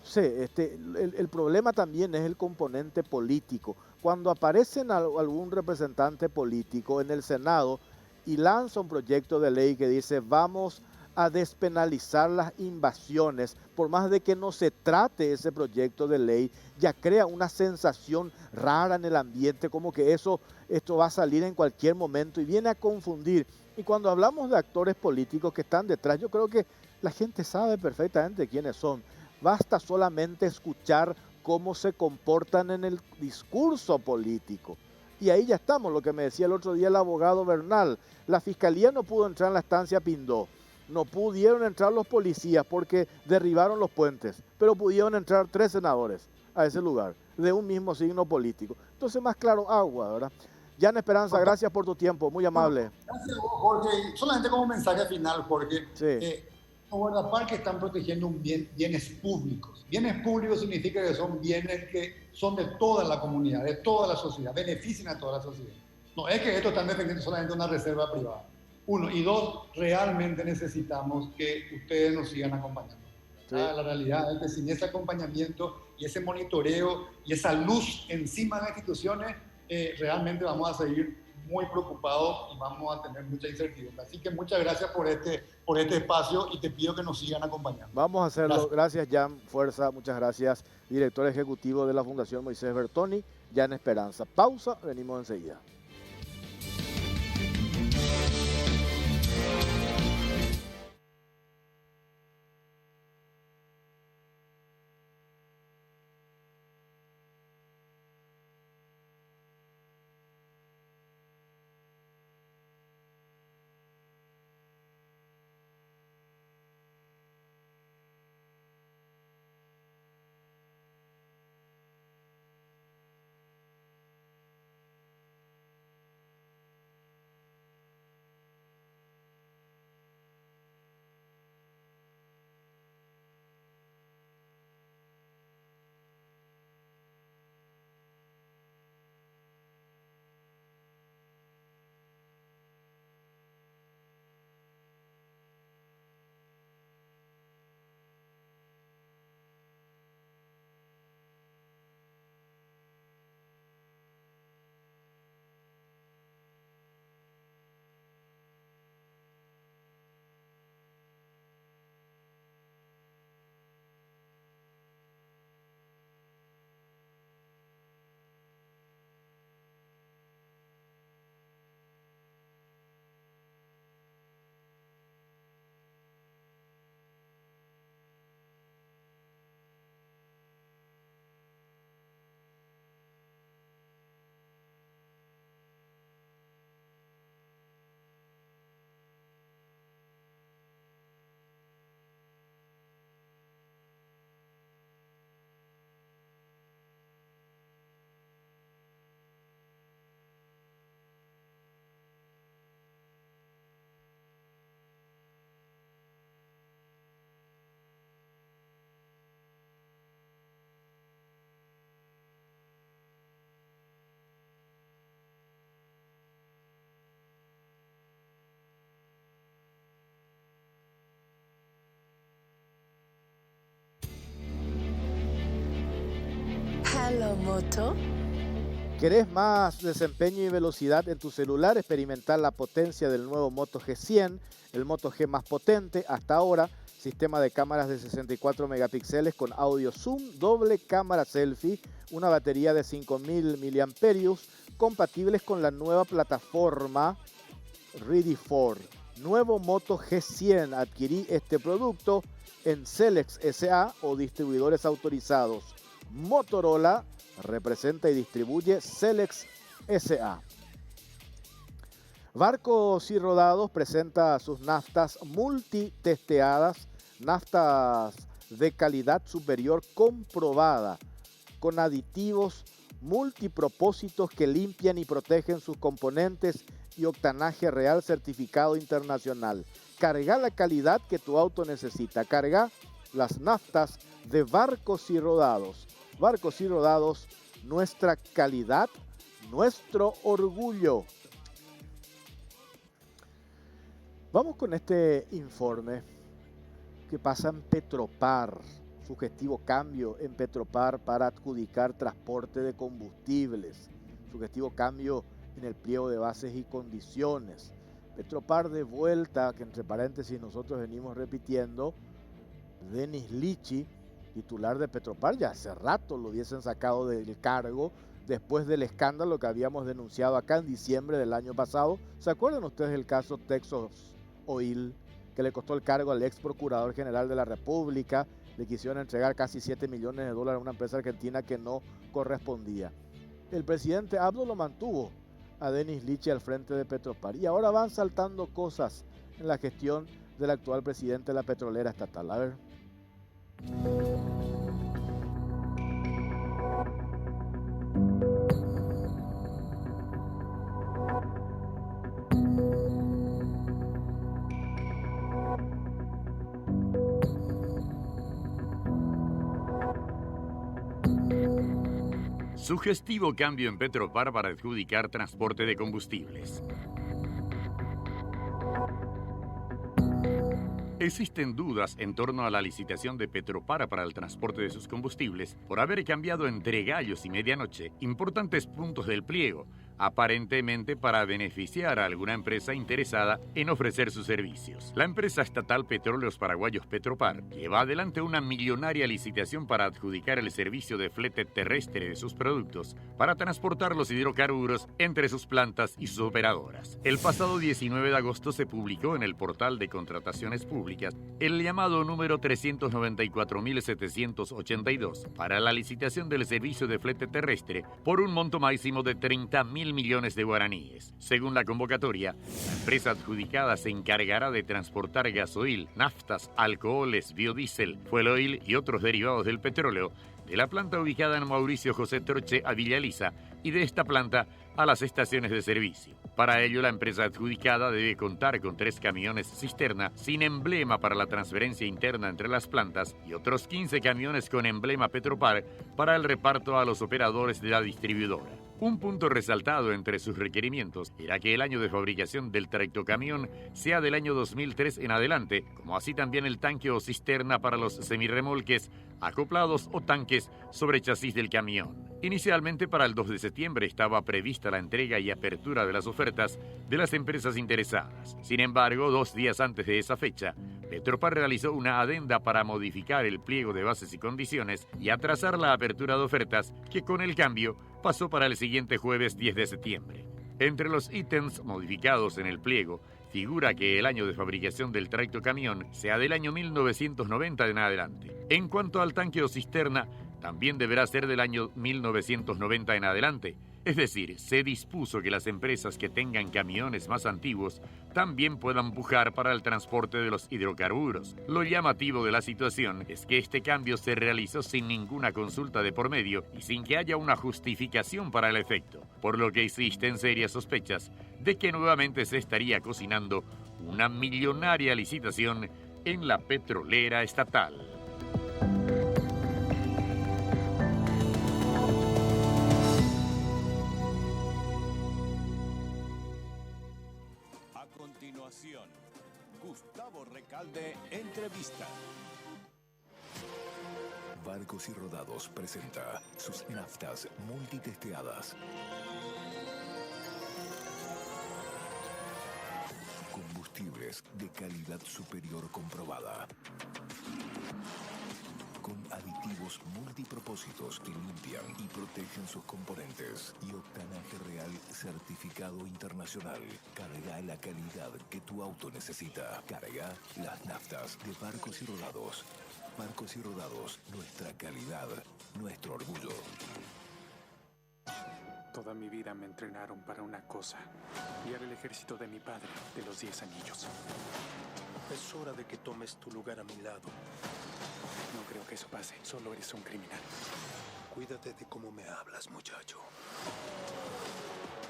Sí, el problema también es el componente político. Cuando aparece algún representante político en el Senado y lanza un proyecto de ley que dice vamos a despenalizar las invasiones, por más de que no se trate ese proyecto de ley, ya crea una sensación rara en el ambiente, como que esto va a salir en cualquier momento y viene a confundir. Y cuando hablamos de actores políticos que están detrás, yo creo que la gente sabe perfectamente quiénes son. Basta solamente escuchar cómo se comportan en el discurso político. Y ahí ya estamos, lo que me decía el otro día el abogado Bernal. La fiscalía no pudo entrar en la estancia Pindó. No pudieron entrar los policías porque derribaron los puentes. Pero pudieron entrar 3 senadores a ese lugar, de un mismo signo político. Entonces, más claro, agua, ¿verdad? Jan Esperanza, gracias por tu tiempo, muy amable. Gracias, Jorge. Solamente como mensaje final, Jorge. Sí. Los guardaparques están protegiendo bienes públicos. Bienes públicos significa que son bienes que son de toda la comunidad, de toda la sociedad, benefician a toda la sociedad. No es que esto están defendiendo solamente una reserva privada. 1. Y 2, realmente necesitamos que ustedes nos sigan acompañando. Sí. La realidad es que sin ese acompañamiento y ese monitoreo y esa luz encima de las instituciones, realmente vamos a seguir muy preocupados y vamos a tener mucha incertidumbre. Así que muchas gracias por este espacio y te pido que nos sigan acompañando. Vamos a hacerlo. Gracias, Jan. Fuerza, muchas gracias. Director ejecutivo de la Fundación Moisés Bertoni, Jan Esperanza. Pausa, venimos enseguida. Hello Moto. ¿Querés más desempeño y velocidad en tu celular? Experimentar la potencia del nuevo Moto G100, el Moto G más potente hasta ahora. Sistema de cámaras de 64 megapíxeles con audio zoom, doble cámara selfie, una batería de 5000 mAh, compatibles con la nueva plataforma Ready For. Nuevo Moto G100. Adquirí este producto en Selex SA o distribuidores autorizados. Motorola representa y distribuye Selex SA. Barcos y Rodados presenta sus naftas multitesteadas, naftas de calidad superior comprobada, con aditivos multipropósitos que limpian y protegen sus componentes y octanaje real certificado internacional. Carga la calidad que tu auto necesita. Carga las naftas de Barcos y Rodados. Barcos y Rodados, nuestra calidad, nuestro orgullo. Vamos con este informe que pasa en Petropar. Sugestivo cambio en Petropar para adjudicar transporte de combustibles. Sugestivo cambio en el pliego de bases y condiciones. Petropar de vuelta, que entre paréntesis nosotros venimos repitiendo, Denis Lichi, titular de Petropar, ya hace rato lo hubiesen sacado del cargo después del escándalo que habíamos denunciado acá en diciembre del año pasado. ¿Se acuerdan ustedes del caso Texas Oil, que le costó el cargo al ex procurador general de la República? Le quisieron entregar casi $7 millones a una empresa argentina que no correspondía. El presidente Abdo lo mantuvo a Denis Lichi al frente de Petropar y ahora van saltando cosas en la gestión del actual presidente de la petrolera estatal. A ver. Sugestivo cambio en Petropar para adjudicar transporte de combustibles. Existen dudas en torno a la licitación de Petropar para el transporte de sus combustibles por haber cambiado entre gallos y medianoche importantes puntos del pliego, aparentemente para beneficiar a alguna empresa interesada en ofrecer sus servicios. La empresa estatal Petróleos Paraguayos Petropar lleva adelante una millonaria licitación para adjudicar el servicio de flete terrestre de sus productos para transportar los hidrocarburos entre sus plantas y sus operadoras. El pasado 19 de agosto se publicó en el portal de contrataciones públicas el llamado número 394.782 para la licitación del servicio de flete terrestre por un monto máximo de 30.000 millones de guaraníes. Según la convocatoria, la empresa adjudicada se encargará de transportar gasoil, naftas, alcoholes, biodiesel, fuel oil y otros derivados del petróleo de la planta ubicada en Mauricio José Troche a Villa Elisa y de esta planta a las estaciones de servicio. Para ello, la empresa adjudicada debe contar con 3 camiones cisterna sin emblema para la transferencia interna entre las plantas y otros 15 camiones con emblema Petropar para el reparto a los operadores de la distribuidora. Un punto resaltado entre sus requerimientos era que el año de fabricación del tractocamión sea del año 2003 en adelante, como así también el tanque o cisterna para los semirremolques, acoplados o tanques sobre chasis del camión. Inicialmente para el 2 de septiembre estaba prevista la entrega y apertura de las ofertas de las empresas interesadas. Sin embargo, 2 días antes de esa fecha, Petropar realizó una adenda para modificar el pliego de bases y condiciones y atrasar la apertura de ofertas, que con el cambio pasó para el siguiente jueves 10 de septiembre. Entre los ítems modificados en el pliego figura que el año de fabricación del tractocamión sea del año 1990 en adelante. En cuanto al tanque o cisterna, también deberá ser del año 1990 en adelante. Es decir, se dispuso que las empresas que tengan camiones más antiguos también puedan pujar para el transporte de los hidrocarburos. Lo llamativo de la situación es que este cambio se realizó sin ninguna consulta de por medio y sin que haya una justificación para el efecto, por lo que existen serias sospechas de que nuevamente se estaría cocinando una millonaria licitación en la petrolera estatal. Gustavo Recalde entrevista. Barcos y Rodados presenta sus naftas multitesteadas. Combustibles de calidad superior comprobada. Con aditivos multipropósitos que limpian y protegen sus componentes. Y octanaje real certificado internacional. Carga la calidad que tu auto necesita. Carga las naftas de Barcos y Rodados. Barcos y Rodados, nuestra calidad, nuestro orgullo. Toda mi vida me entrenaron para una cosa. Guiar el ejército de mi padre, de los 10 anillos. Es hora de que tomes tu lugar a mi lado. No creo que eso pase. Solo eres un criminal. Cuídate de cómo me hablas, muchacho.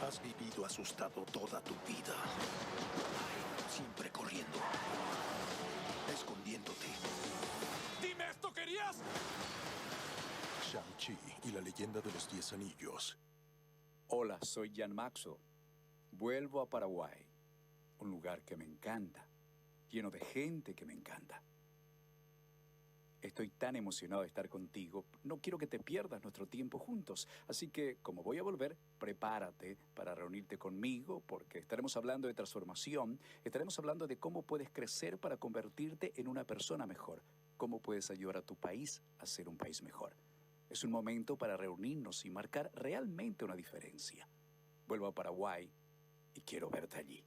Has vivido asustado toda tu vida. Siempre corriendo. Escondiéndote. ¡Dime esto querías! Shang-Chi y la leyenda de los 10 anillos. Hola, soy Jan Maxo. Vuelvo a Paraguay, un lugar que me encanta, lleno de gente que me encanta. Estoy tan emocionado de estar contigo, no quiero que te pierdas nuestro tiempo juntos. Así que, como voy a volver, prepárate para reunirte conmigo, porque estaremos hablando de transformación, estaremos hablando de cómo puedes crecer para convertirte en una persona mejor, cómo puedes ayudar a tu país a ser un país mejor. Es un momento para reunirnos y marcar realmente una diferencia. Vuelvo a Paraguay y quiero verte allí.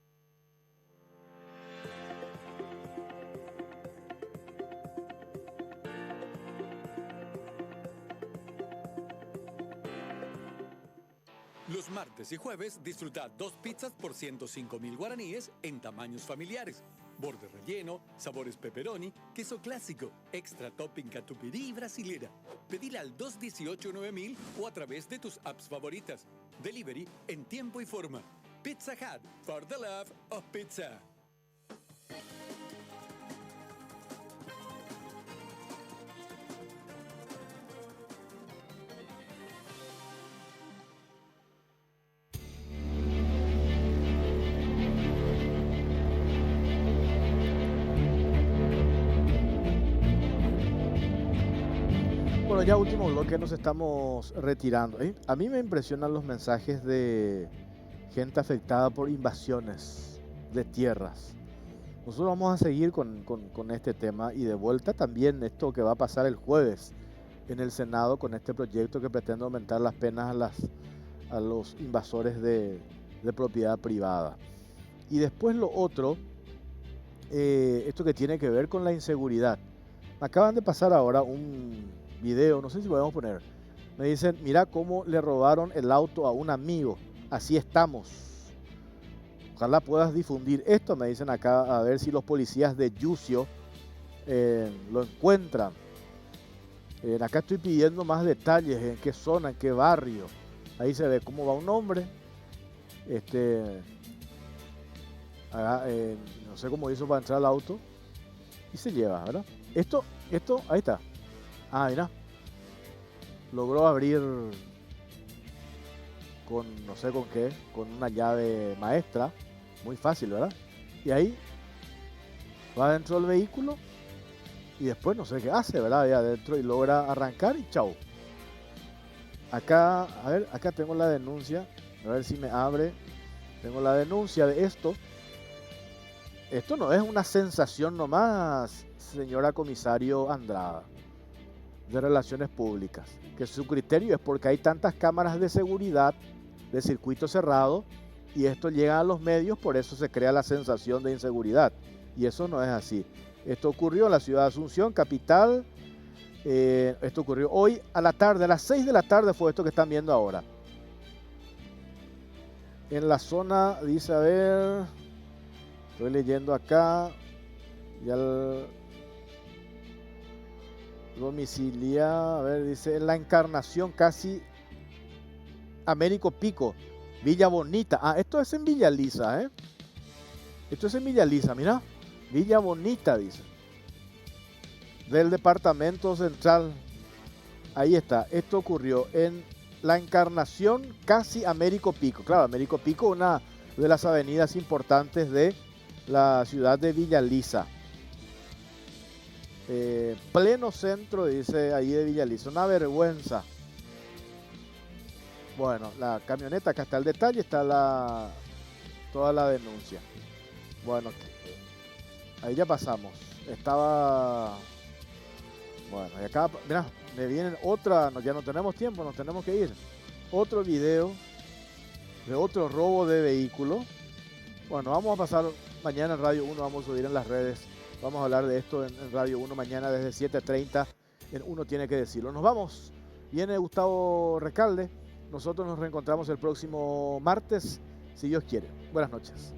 Los martes y jueves disfruta 2 pizzas por 105.000 guaraníes en tamaños familiares. Borde relleno, sabores pepperoni, queso clásico, extra topping catupiry y brasilera. Pedila al 218-9000 o a través de tus apps favoritas. Delivery en tiempo y forma. Pizza Hut, for the love of pizza. Bueno, ya último bloque nos estamos retirando. A mí me impresionan los mensajes de gente afectada por invasiones de tierras. Nosotros vamos a seguir con este tema y de vuelta también esto que va a pasar el jueves en el Senado con este proyecto que pretende aumentar las penas a los invasores de propiedad privada. Y después lo otro, esto que tiene que ver con la inseguridad. Me acaban de pasar ahora un video, no sé si podemos poner. Me dicen, mira cómo le robaron el auto a un amigo. Así estamos. Ojalá puedas difundir esto, me dicen acá, a ver si los policías de Yucio lo encuentran. Acá estoy pidiendo más detalles, en qué zona, en qué barrio. Ahí se ve cómo va un hombre. No sé cómo hizo para entrar al auto. Y se lleva, ¿verdad? Esto, ahí está. Ah, mira. Logró abrir con no sé con qué, con una llave maestra. Muy fácil, ¿verdad? Y ahí va dentro del vehículo y después no sé qué hace, ¿verdad? Ahí adentro y logra arrancar y chau. Acá, a ver, acá tengo la denuncia. A ver si me abre. Tengo la denuncia de esto. Esto no es una sensación nomás, señora comisario Andrada, de Relaciones Públicas, que su criterio es porque hay tantas cámaras de seguridad de circuito cerrado y esto llega a los medios, por eso se crea la sensación de inseguridad, y eso no es así. Esto ocurrió en la ciudad de Asunción, capital. Esto ocurrió hoy a la tarde, a las 6 de la tarde fue esto que están viendo ahora. En la zona, dice, a ver, estoy leyendo acá, ya el domicilia, a ver, dice, en la Encarnación, casi Américo Pico, Villa Bonita. Ah, esto es en Villa Lisa, ¿eh? Esto es en Villa Lisa, mira, Villa Bonita, dice. Del departamento central. Ahí está, esto ocurrió en la Encarnación, casi Américo Pico. Claro, Américo Pico, una de las avenidas importantes de la ciudad de Villa Lisa. Pleno centro, dice ahí de Villaliza. Una vergüenza. Bueno, la camioneta, acá está el detalle, está toda la denuncia. Bueno, ahí ya pasamos. Estaba... Bueno, y acá, mirá, me viene otra, ya no tenemos tiempo, nos tenemos que ir. Otro video de otro robo de vehículo. Bueno, vamos a pasar mañana en Radio 1, vamos a subir en las redes. Vamos a hablar de esto en Radio 1 mañana desde 7:30. En Uno Tiene que Decirlo. Nos vamos. Viene Gustavo Recalde. Nosotros nos reencontramos el próximo martes, si Dios quiere. Buenas noches.